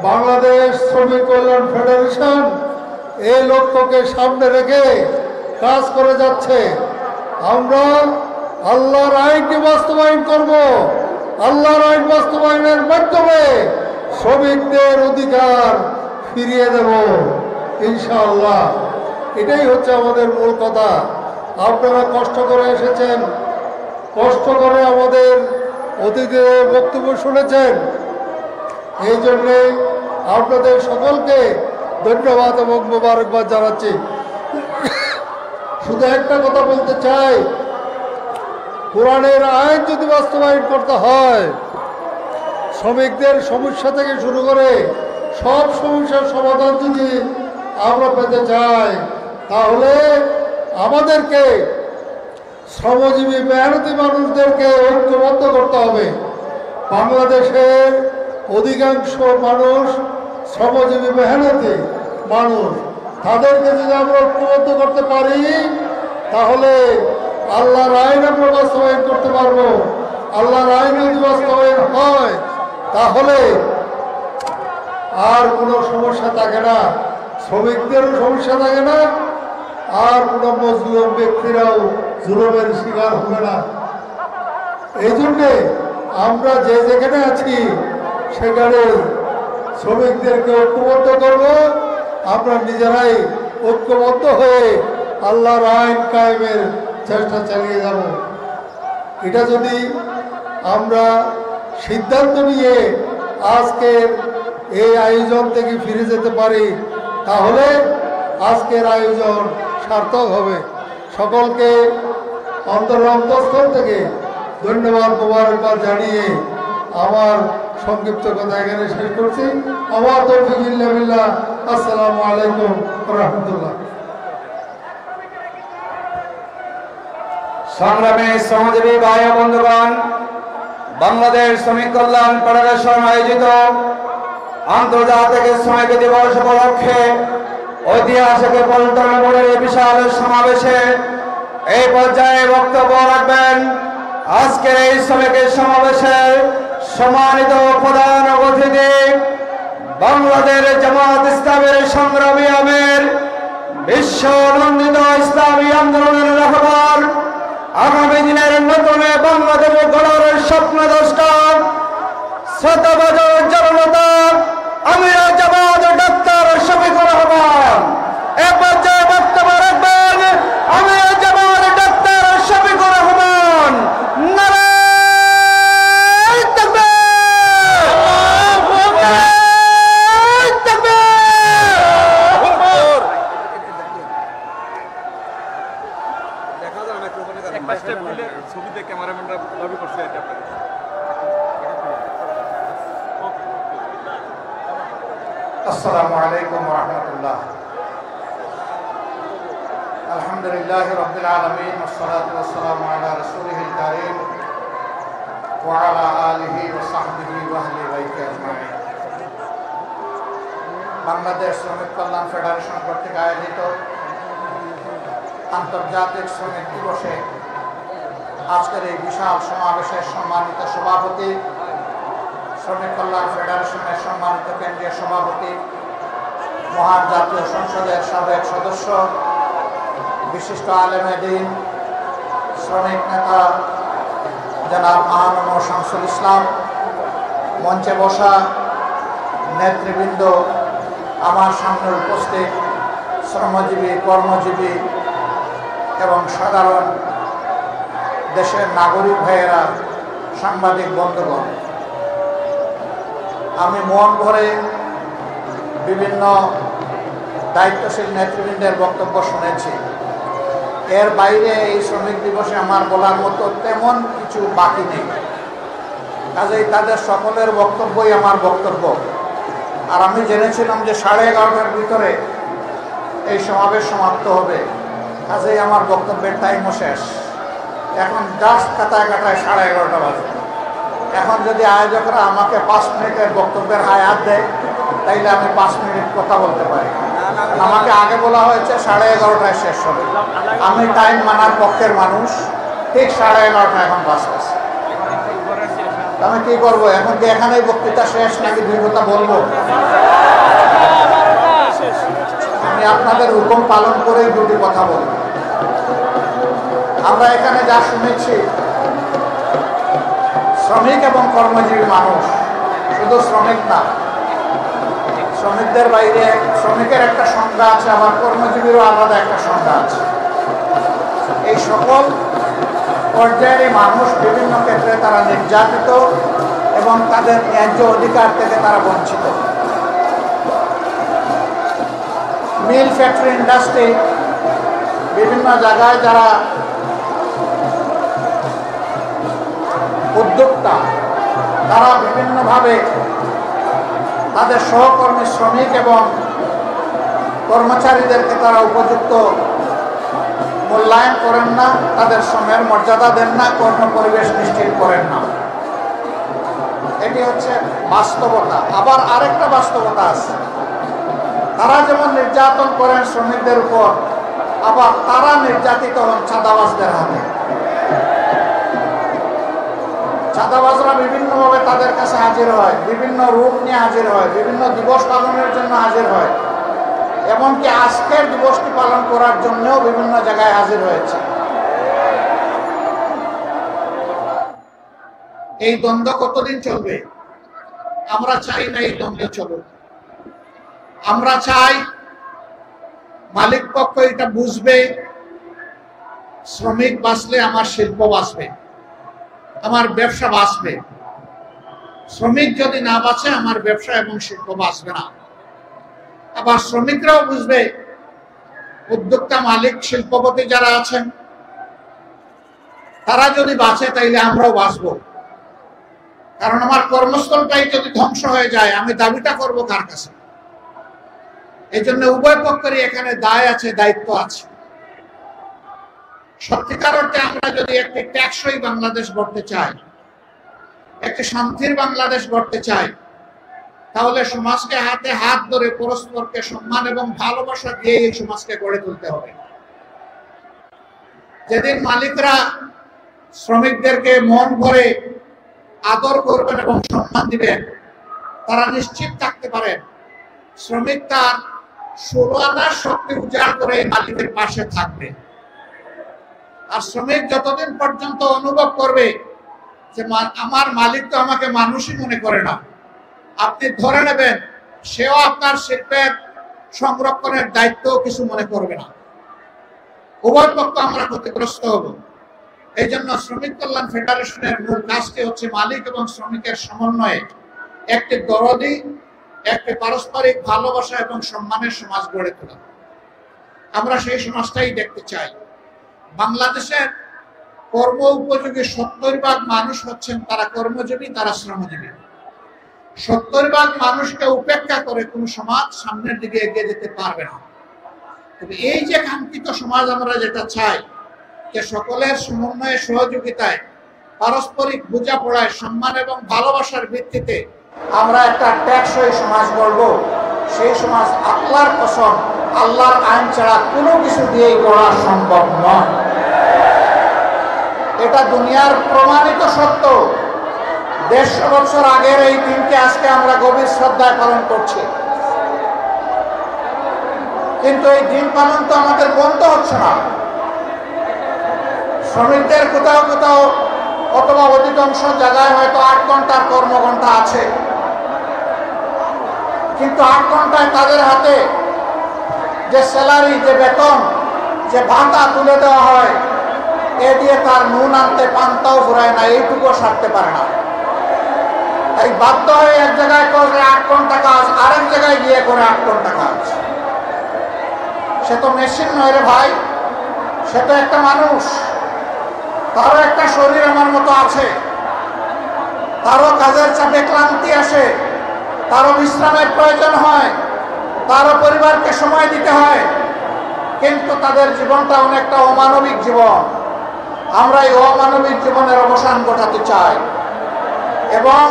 বাংলাদেশ শ্রমিক কল্যাণ ফেডারেশন এই লক্ষ্যকে সামনে রেখে কাজ করে যাচ্ছে। আমরা আল্লাহর আইনকে বাস্তবায়ন করব। আল্লাহর আইন বাস্তবায়নের মাধ্যমে শ্রমিকদের অধিকার ফিরিয়ে দেব ইনশাআল্লাহ। এটাই হচ্ছে আমাদের মূল কথা। আপনারা কষ্ট করে এসেছেন, কষ্ট করে আমাদের অতিথিদের বক্তব্য শুনেছেন, এই জন্যে আপনাদের সকলকে ধন্যবাদ এবং মোবারকবাদ জানাচ্ছি। শুধু একটা কথা বলতে চাই, কোরআনের আইন যদি বাস্তবায়ন করতে হয়, শ্রমিকদের সমস্যা থেকে শুরু করে সব সমস্যার সমাধান যদি আমরা পেতে চাই, তাহলে আমাদেরকে শ্রমজীবী মেহনতি মানুষদেরকে ঐক্যবদ্ধ করতে হবে। বাংলাদেশের অধিকাংশ মানুষ শ্রমজীবী মেহনতি মানুষ, তাদেরকে যদি আমরা ঐক্যবদ্ধ করতে পারি, তাহলে আল্লাহর আইন আমরা বাস্তবায়ন করতে পারবো। আল্লাহর আইন যদি বাস্তবায়ন হয়, তাহলে আর কোনো সমস্যা থাকে না, শ্রমিকদেরও সমস্যা থাকে না, আর কোনো মজলুম ব্যক্তিরাও জুলুমের শিকার হবে না। এই জন্যে আমরা যে যেখানে আছি সেখানে শ্রমিকদেরকে ঐক্যবদ্ধ করব। আমরা নিজেরাই ঐক্যবদ্ধ হয়ে আল্লাহর আইন কায়েমের চেষ্টা চালিয়ে যাব। এটা যদি আমরা সিদ্ধান্ত নিয়ে আজকের এই আয়োজন থেকে ফিরে যেতে পারি, তাহলে আজকের আয়োজন সার্থক হবে। সকলকে অন্তঃস্থল থেকে ধন্যবাদ মোবারকবাদ জানিয়ে আমার সংক্ষিপ্ত কথা এখানে শেষ করছি। আমার তৌফিক ইল্লা বিল্লাহ। আসসালামু আলাইকুম ওয়া রাহমাতুল্লাহ। সংগ্রামী শ্রমজীবী ভাই ও বন্ধুগণ, বাংলাদেশ শ্রমিক কল্যাণ ফেডারেশন আয়োজিত আন্তর্জাতিক শ্রমিক দিবস উপলক্ষে ঐতিহাসিক পল্টন মোড়ের এই বিশাল সমাবেশে এই পর্যায়ে বক্তব্য রাখবেন আজকের এই শ্রমিক সমাবেশের সম্মানিত প্রধান অতিথি, বাংলাদেশ জামাত ইসলামের সংগ্রামী আমির, বিশ্ব নন্দিত ইসলামী আন্দোলনের রাহবার, আগামী দিনের নতুন বাংলাদেশ গড়ার স্বপ্নদ্রষ্টা, শ্রদ্ধাভাজন জনতা আমির জামাত ডাক্তার শফিকুর রহমান। এ পর্যায়ে বক্তব্য রাখবেন আমির জামাত ডাক্তার শফিকুর রহমান। নারায়ে তাকবীর, নারায়ে তাকবীর। ছবিতে ক্যামেরাম্যানরা দাবি করছে এটা। আসসালামু আলাইকুম ওয়া রাহমাতুল্লাহ। আলহামদুলিল্লাহি রাব্বিল আলামিন ওয়াস সালাতু ওয়াস সালামু আলা রাসূলিহিল কারীম ওয়া আলা আলিহি ওয়া সাহবিহি ওয়া আহলি বাইতি আজমাইন। বাংলাদেশ শ্রমিক কল্যাণ ফেডারেশন কর্তৃক আয়োজিত আন্তর্জাতিক শ্রমিক দিবসে আজকের এই বিশাল সমাবেশের সম্মানিত সভাপতি, শ্রমিক কল্যাণ ফেডারেশনের সম্মানিত কেন্দ্রীয় সভাপতি, মহান জাতীয় সংসদের সাবেক সদস্য, বিশিষ্ট আলেমে দ্বীন, শ্রমিক নেতা জনাব মাহমুদ শামসুল ইসলাম, মঞ্চে বসা নেতৃবৃন্দ, আমার সামনে উপস্থিত শ্রমজীবী, কর্মজীবী এবং সাধারণ দেশের নাগরিক ভাইয়েরা, সাংবাদিক বন্ধুগণ, আমি মন ভরে বিভিন্ন দায়িত্বশীল নেতৃবৃন্দের বক্তব্য শুনেছি। এর বাইরে এই শ্রমিক দিবসে আমার বলার মতো তেমন কিছু বাকি নেই। কাজেই তাদের সকলের বক্তব্যই আমার বক্তব্য। আর আমি জেনেছিলাম যে 11:30টার ভিতরে এই সমাবেশ সমাপ্ত হবে, কাজেই আমার বক্তব্যের টাইমও শেষ। এখন জাস্ট কাটায় 11:30 বাজে। এখন যদি আয়োজকরা আমাকে 5 মিনিটের বক্তব্যের হায়াত দেয়, তাইলে আমি 5 মিনিট কথা বলতে পারি। আমাকে আগে বলা হয়েছে 11:30টায় শেষ হবে। আমি টাইম মানার পক্ষের মানুষ। ঠিক 11:30 এখন বাজতেছে। আমি কি করবো? এখন কি এখানেই বক্তৃতা শেষ, নাকি 2 কথা বলবো? আমি আপনাদের হুকুম পালন করেই 2টি কথা বলবো। আমরা এখানে যা শুনেছি, শ্রমিক এবং কর্মজীবী মানুষ, শুধু শ্রমিক না, শ্রমিকদের বাইরে শ্রমিকের একটা সংজ্ঞা আছে, আবার কর্মজীবীরও আলাদা একটা সংজ্ঞা আছে। এই সকল পর্যায়ের মানুষ বিভিন্ন ক্ষেত্রে তারা নির্যাতিত এবং তাদের ন্যায্য অধিকার থেকে তারা বঞ্চিত। মিল, ফ্যাক্টরি, ইন্ডাস্ট্রি, বিভিন্ন জায়গায় যারা উদ্যোক্তা, তারা বিভিন্নভাবে তাদের সহকর্মী শ্রমিক এবং কর্মচারীদেরকে তারা উপযুক্ত মূল্যায়ন করেন না, তাদের শ্রমের মর্যাদা দেন না, কর্ম পরিবেশ নিশ্চিত করেন না। এটি হচ্ছে বাস্তবতা। আবার আরেকটা বাস্তবতা আছে, তারা যেমন নির্যাতন করেন শ্রমিকদের উপর, আবার তারা নির্যাতিত হন চাঁদাবাজদের হাতে। চাঁদাবাজরা বিভিন্নভাবে তাদের কাছে হাজির হয়, বিভিন্ন রূপ নিয়ে হাজির হয়, বিভিন্ন দিবস পালনের জন্য হাজির হয়, এমনকি আজকের দিবসটি পালন করার জন্যও বিভিন্ন জায়গায় হাজির হয়েছে। এই দ্বন্দ্ব কতদিন চলবে? আমরা চাই না এই দ্বন্দ্ব চলুক। আমরা চাই মালিক পক্ষ এটা বুঝবে, শ্রমিক বাঁচলে আমার শিল্প বাঁচবে, আমার ব্যবসা বাঁচবে। শ্রমিক যদি না বাঁচে, আমার ব্যবসা এবং শিল্প বাঁচবে না। আবার শ্রমিকরাও বুঝবে, উদ্যোক্তা, মালিক, শিল্পপতি যারা আছেন, তারা যদি বাঁচে তাইলে আমরাও বাঁচবো। কারণ আমার কর্মস্থলটাই যদি ধ্বংস হয়ে যায়, আমি দাবিটা করব কার কাছে? এই জন্য উভয় পক্ষেরই এখানে দায় আছে, দায়িত্ব আছে। সত্যিকার অর্থে আমরা যদি একটি টেকসই বাংলাদেশ গড়তে চাই, একটি শান্তির বাংলাদেশ গড়তে চাই, তাহলে সমাজকে হাতে হাত ধরে পরস্পরকে সম্মান এবং ভালোবাসা দিয়ে এই সমাজকে গড়ে তুলতে হবে। যেদিন মালিকরা শ্রমিকদেরকে মন ভরে আদর করবেন এবং সম্মান দিবেন, তারা নিশ্চিত থাকতে পারেন শ্রমিক তার 16 আনার শক্তি উজাড় করে মালিকের পাশে থাকবে। আর শ্রমিক যতদিন পর্যন্ত অনুভব করবে যে আমার মালিক তো আমাকে মানুষই মনে করে না, আপনি ধরে নেবেন সেও আপনার শিল্পের সংরক্ষণের দায়িত্ব কিছু মনে করবে না। উভয় পক্ষ আমরা ক্ষতিগ্রস্ত হব। এই জন্য শ্রমিক কল্যাণ ফেডারেশনের মূল কাজটি হচ্ছে মালিক এবং শ্রমিকের সমন্বয়ে একটি দরদি, একটি পারস্পরিক ভালোবাসা এবং সম্মানের সমাজ গড়ে তোলা। আমরা সেই সমাজটাই দেখতে চাই। বাংলাদেশের কর্ম উপযোগী 70% মানুষ হচ্ছেন তারা কর্মজীবী, তারা শ্রমজীবী। 70% মানুষকে উপেক্ষা করে কোন সমাজ সামনের দিকে এগিয়ে যেতে পারবে না। তবে এই যে কাঙ্ক্ষিত সমাজ আমরা যেটা চাই, যে সকলের সমন্বয়ে, সহযোগিতায়, পারস্পরিক বোঝাপড়ায়, সম্মান এবং ভালোবাসার ভিত্তিতে আমরা একটা টেকসই সমাজ গড়ব, সেই সমাজ আল্লাহর কসম, আল্লাহর আইন ছাড়া কোনো কিছু দিয়েই গড়া সম্ভব নয়। এটা দুনিয়ার প্রমাণিত সত্য। 150 বছর আগের এই দিনকে আজকে আমরা গভীর শ্রদ্ধায় পালন করছি, কিন্তু এই দিন পালন তো আমাদের বন্ধ হচ্ছে না। শ্রমিকদের কোথাও কোথাও অথবা অধিকাংশ জায়গায় হয়তো 8 ঘন্টার কর্মঘণ্টা আছে, কিন্তু 8 ঘন্টায় তাদের হাতে যে স্যালারি, যে বেতন, যে ভাতা তুলে দেওয়া হয়, এ দিয়ে তার নুন আনতে পান্তাও ফুরায় না, এইটুকুও সারতে পারে না। তাই বাধ্য হয়ে এক জায়গায় করে 8 ঘন্টা কাজ, আরেক জায়গায় গিয়ে করে 8 ঘন্টা কাজ। সে তো মেশিন নয় রে ভাই, সে তো একটা মানুষ, তারও একটা শরীর আমার মতো আছে, তারও কাজের চাপে ক্লান্তি আসে, তারও বিশ্রামের প্রয়োজন হয়, তারও পরিবারকে সময় দিতে হয়, কিন্তু তাদের জীবনটা অনেকটা অমানবিক জীবন। আমরা এই অমানবিক জীবনের অবসান ঘটাতে চাই, এবং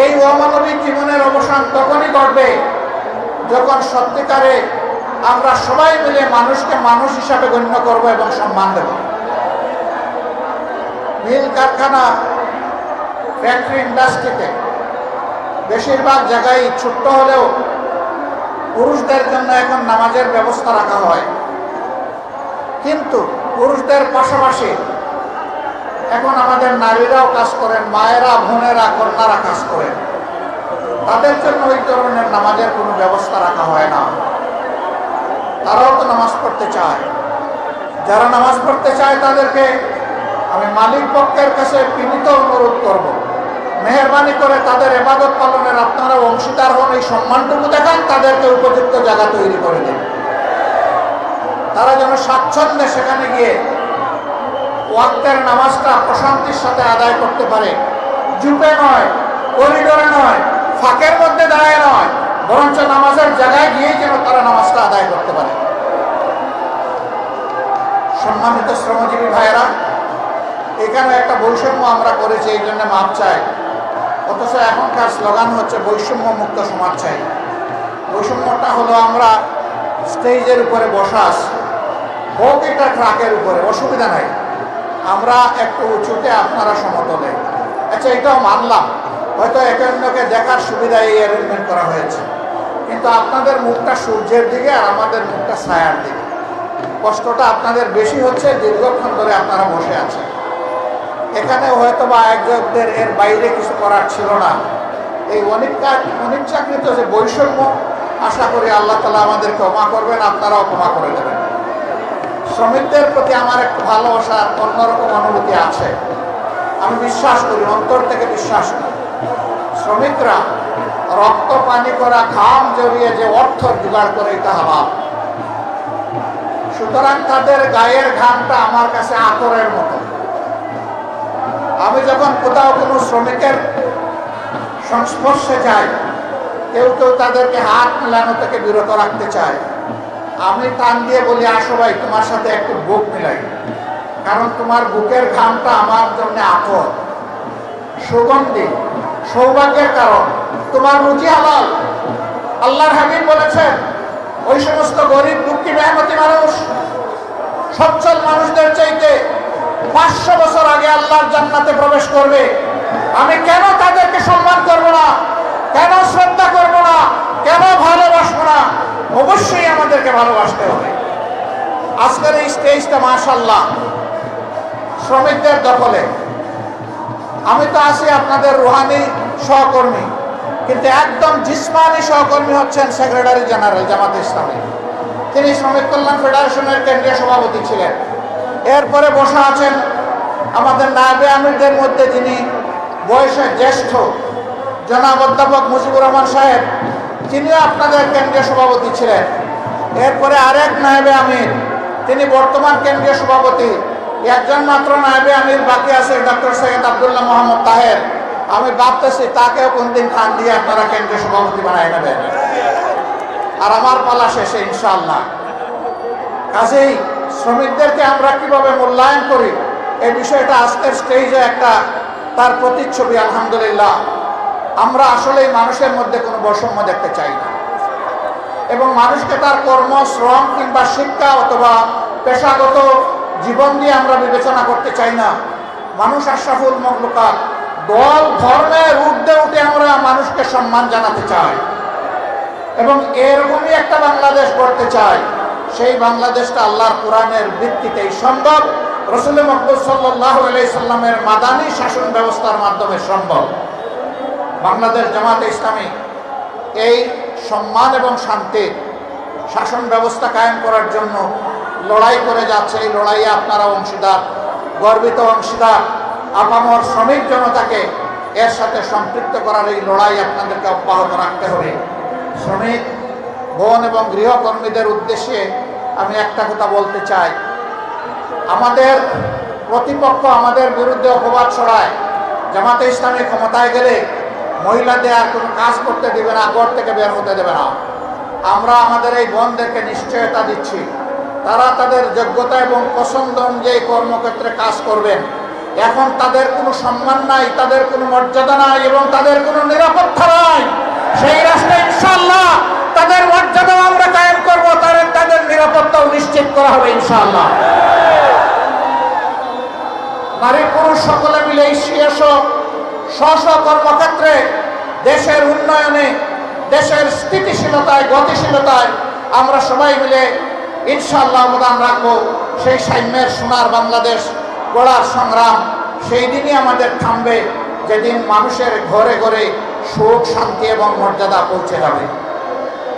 এই অমানবিক জীবনের অবসান তখনই ঘটবে যখন সত্যিকারে আমরা সবাই মিলে মানুষকে মানুষ হিসাবে গণ্য করব এবং সম্মান দেব। মিল কারখানা, ফ্যাক্টরি, ইন্ডাস্ট্রিতে বেশিরভাগ জায়গায় ছোট্ট হলেও পুরুষদের জন্য এখন নামাজের ব্যবস্থা রাখা হয়, কিন্তু পুরুষদের পাশাপাশি এখন আমাদের নারীরাও কাজ করেন, মায়েরা, বোনেরা, কন্যারা কাজ করেন। তাদের জন্য ওই ধরনের নামাজের কোনো ব্যবস্থা রাখা হয় না। তারাও তো নামাজ পড়তে চায়। যারা নামাজ পড়তে চায় তাদেরকে আমি মালিক পক্ষের কাছে বিনীত অনুরোধ করব, মেহরবানি করে তাদের ইবাদত পালনের আপনারা অংশীদার হন, এই সম্মানটুকু দেখান, তাদেরকে উপযুক্ত জায়গা তৈরি করে দেন। তারা যেন স্বাচ্ছন্দ্যে সেখানে গিয়ে ওয়াক্তের নামাজটা প্রশান্তির সাথে আদায় করতে পারে। জুপে নয়, করিডোরে নয়, ফাঁকের মধ্যে দাঁড়ায় নয়, বরঞ্চ নামাজের জায়গায় গিয়েই যেন তারা নামাজটা আদায় করতে পারে। সম্মানিত শ্রমজীবী ভাইয়েরা, এখানে একটা বৈষম্য আমরা করেছি, এই জন্য মাপ চাই। অথচ এখনকার স্লোগান হচ্ছে বৈষম্য মুক্ত সমাজ চাই। বৈষম্যটা হলো আমরা স্টেজের উপরে বসা আছি, হোক এটা ট্রাকের উপরে, অসুবিধা নাই, আমরা একটু উঁচুতে, আপনারা সমতলে। আচ্ছা, এটাও মানলাম, হয়তো একে অন্যকে দেখার সুবিধায় এই অ্যারেঞ্জমেন্ট করা হয়েছে, কিন্তু আপনাদের মুখটা সূর্যের দিকে আর আমাদের মুখটা ছায়ার দিকে। কষ্টটা আপনাদের বেশি হচ্ছে, দীর্ঘক্ষণ ধরে আপনারা বসে আছেন। এখানে হয়তো বা আয়োজকদের এর বাইরে কিছু করার ছিল না। এই অনিচ্ছাকৃত যে বৈষম্য, আশা করি আল্লাহ তাআলা আমাদেরকে ক্ষমা করবেন, আপনারাও ক্ষমা করে দেবেন। শ্রমিকদের প্রতি আমার একটু ভালোবাসার অন্যরকম অনুভূতি আছে। আমি বিশ্বাস করি, অন্তর থেকে বিশ্বাস করি, শ্রমিকরা রক্ত পানি করা, ঘাম জড়িয়ে যে অর্থ জোগাড় করে, এটা হালাল। সুতরাং তাদের গায়ের ঘামটা আমার কাছে আতরের মতো। আমি যখন কোথাও কোনো শ্রমিকের সংস্পর্শে যাই, কেউ কেউ তাদেরকে হাত মেলানো থেকে বিরত রাখতে চায়, আমি টান দিয়ে বলি, আসো ভাই, তোমার সাথে একটু বুক মিলাই, কারণ তোমার বুকের ঘামটা আমার জন্য আতর, সুগন্ধি, সৌভাগ্যের কারণ, তোমার রুচি হালাল। আল্লাহর হাবিব বলেছেন, ওই সমস্ত গরিব, দুঃখী, মেহনতি মানুষ সচ্ছল মানুষদের চাইতে 500 বছর আগে আল্লাহর জান্নাতে প্রবেশ করবে। আমি কেন তাদেরকে সম্মান করব না, কেন শ্রদ্ধা করব না, কেন ভালোবাসবো না? অবশ্যই আমাদেরকে ভালোবাসতে হবে। আজকের এই স্টেজটা মাশাআল্লাহ শ্রমিকদের দখলে। আমি তো আছি আপনাদের রুহানি সহকর্মী, কিন্তু একদম জিসমানি সহকর্মী হচ্ছেন সেক্রেটারি জেনারেল জামাতে ইসলামী। তিনি শ্রমিক কল্যাণ ফেডারেশনের কেন্দ্রীয় সভাপতি ছিলেন। এরপরে বসা আছেন আমাদের নায়েবে আমিরদের মধ্যে যিনি বয়সে জ্যেষ্ঠ, জনাব অধ্যাপক মুজিবুর রহমান সাহেব, তিনিও আপনাদের কেন্দ্রীয় সভাপতি ছিলেন। এরপরে আরেক নায়েবে আমির, তিনি বর্তমান কেন্দ্রীয় সভাপতি। একজন মাত্র নায়েবে আমির বাকি আছে, ডক্টর সৈয়দ আব্দুল্লাহ মোহাম্মদ তাহের। আমি ভাবতেছি তাকেও কোনদিন কান দিয়ে আপনারা কেন্দ্রীয় সভাপতি বানায় নেবেন, আর আমার পালা শেষে ইনশাআল্লাহ। কাজেই শ্রমিকদেরকে আমরা কিভাবে মূল্যায়ন করি, এই বিষয়টা আজকের স্টেজে একটা তার প্রতিচ্ছবি। আলহামদুলিল্লাহ, আমরা আসলেই মানুষের মধ্যে কোনো বৈষম্য দেখতে চাই না, এবং মানুষকে তার কর্ম, শ্রম কিংবা শিক্ষা অথবা পেশাগত জীবন দিয়ে আমরা বিবেচনা করতে চাই না। মানুষ আশরাফুল মখলুকাত, দল ধর্মের ঊর্ধ্বে উঠে আমরা মানুষকে সম্মান জানাতে চাই, এবং এরকমই একটা বাংলাদেশ গড়তে চাই। সেই বাংলাদেশটা আল্লাহর কোরআনের ভিত্তিতেই সম্ভব, রাসূল মুহাম্মদ সাল্লাল্লাহু আলাইহি সাল্লামের মাদানী শাসন ব্যবস্থার মাধ্যমে সম্ভব। বাংলাদেশ জামাতে ইসলামী এই সম্মান এবং শান্তির শাসন ব্যবস্থা কায়েম করার জন্য লড়াই করে যাচ্ছে। এই লড়াইয়ে আপনারা অংশীদার, গর্বিত অংশীদার আপামর শ্রমিক জনতাকে এর সাথে সম্পৃক্ত করার এই লড়াই আপনাদেরকে অব্যাহত রাখতে হবে। শ্রমিক বন এবং গৃহকর্মীদের উদ্দেশ্যে আমি একটা কথা বলতে চাই, আমাদের প্রতিপক্ষ আমাদের বিরুদ্ধে অপবাদ ছড়ায়, জামাতে ইসলামী ক্ষমতায় গেলে মহিলাদের আর কোনো কাজ করতে দেবে না, ঘর থেকে বের হতে দেবে না। আমরা আমাদের এই বোনদেরকে নিশ্চয়তা দিচ্ছি, তারা তাদের যোগ্যতা এবং পছন্দ অনুযায়ী কর্মক্ষেত্রে কাজ করবেন। এখন তাদের কোনো সম্মান নাই, তাদের কোনো মর্যাদা নাই এবং তাদের কোনো নিরাপত্তা নাই। সেই রাস্তায় ইনশাআল্লাহ তাদের মর্যাদা আমরা কায়েম করবো, তাদের নিরাপত্তাও নিশ্চিত করা হবে ইনশাআল্লাহ। নারী পুরুষ সকলে মিলে স্ব কর্মক্ষেত্রে দেশের উন্নয়নে, দেশের স্থিতিশীলতায়, গতিশীলতায় আমরা সবাই মিলে ইনশাআল্লাহ অবদান রাখবো। সেই সাম্যের সোনার বাংলাদেশ গড়ার সংগ্রাম সেই দিনই আমাদের থামবে, যেদিন মানুষের ঘরে ঘরে সুখ, শান্তি এবং মর্যাদা পৌঁছে যাবে।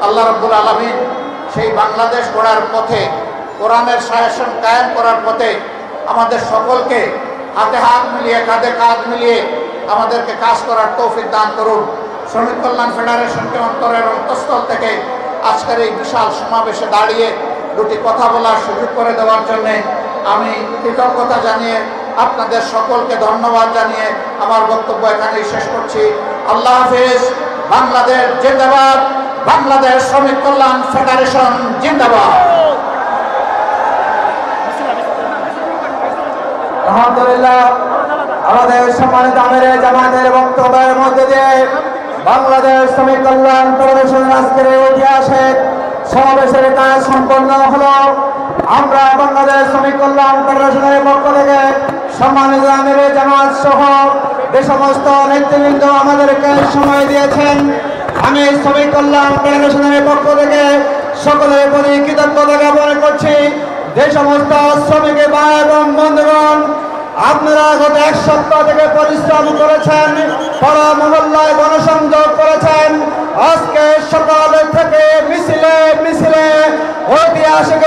আল্লাহ রাব্বুল আলামিন সেই বাংলাদেশ গড়ার পথে, কোরআনের শাসন কায়েম করার পথে আমাদের সকলকে হাতে হাত মিলিয়ে, কাঁধে কাঁধ মিলিয়ে আমাদেরকে কাজ করার তৌফিক দান করুন। শ্রমিক কল্যাণ ফেডারেশনকে অন্তরের অন্তঃস্থল থেকে আজকের এই বিশাল সমাবেশে দাঁড়িয়ে দুটি কথা বলার সুযোগ করে দেওয়ার জন্যে আমি কৃতজ্ঞতা জানিয়ে, আপনাদের সকলকে ধন্যবাদ জানিয়ে আমার বক্তব্য এখানেই শেষ করছি। আল্লাহ হাফেজ। বাংলাদেশ জিন্দাবাদ। বাংলাদেশ শ্রমিক কল্যাণ ফেডারেশন জিন্দাবাদ। আলহামদুলিল্লাহ, আমাদের সম্মানিত আমিরে জামাতের বক্তব্যের মধ্যে দিয়ে বাংলাদেশ শ্রমিক কল্যাণ ফেডারেশনের আজকের ইতিহাসে সমাবেশের কাজ সম্পন্ন হলো। আমরা বাংলাদেশ শ্রমিক কল্যাণ ফেডারেশনের পক্ষ থেকে সম্মানিত আমিরে জামাত সহ যে সমস্ত নেতৃবৃন্দ আমাদেরকে সময় দিয়েছেন, আমি শ্রমিক কল্যাণ ফেডারেশনের পক্ষ থেকে সকলের প্রতি কৃতজ্ঞতা জ্ঞাপন করছি। যে সমস্ত শ্রমিক ভাই এবং বন্ধুগণ আপনারা গত এক সপ্তাহ থেকে পরিশ্রম করেছেন, পাড়া মহল্লায় গণসংযোগ করেছেন, আজকে সকাল থেকে মিছিলে মিছিলে ঐতিহাসিক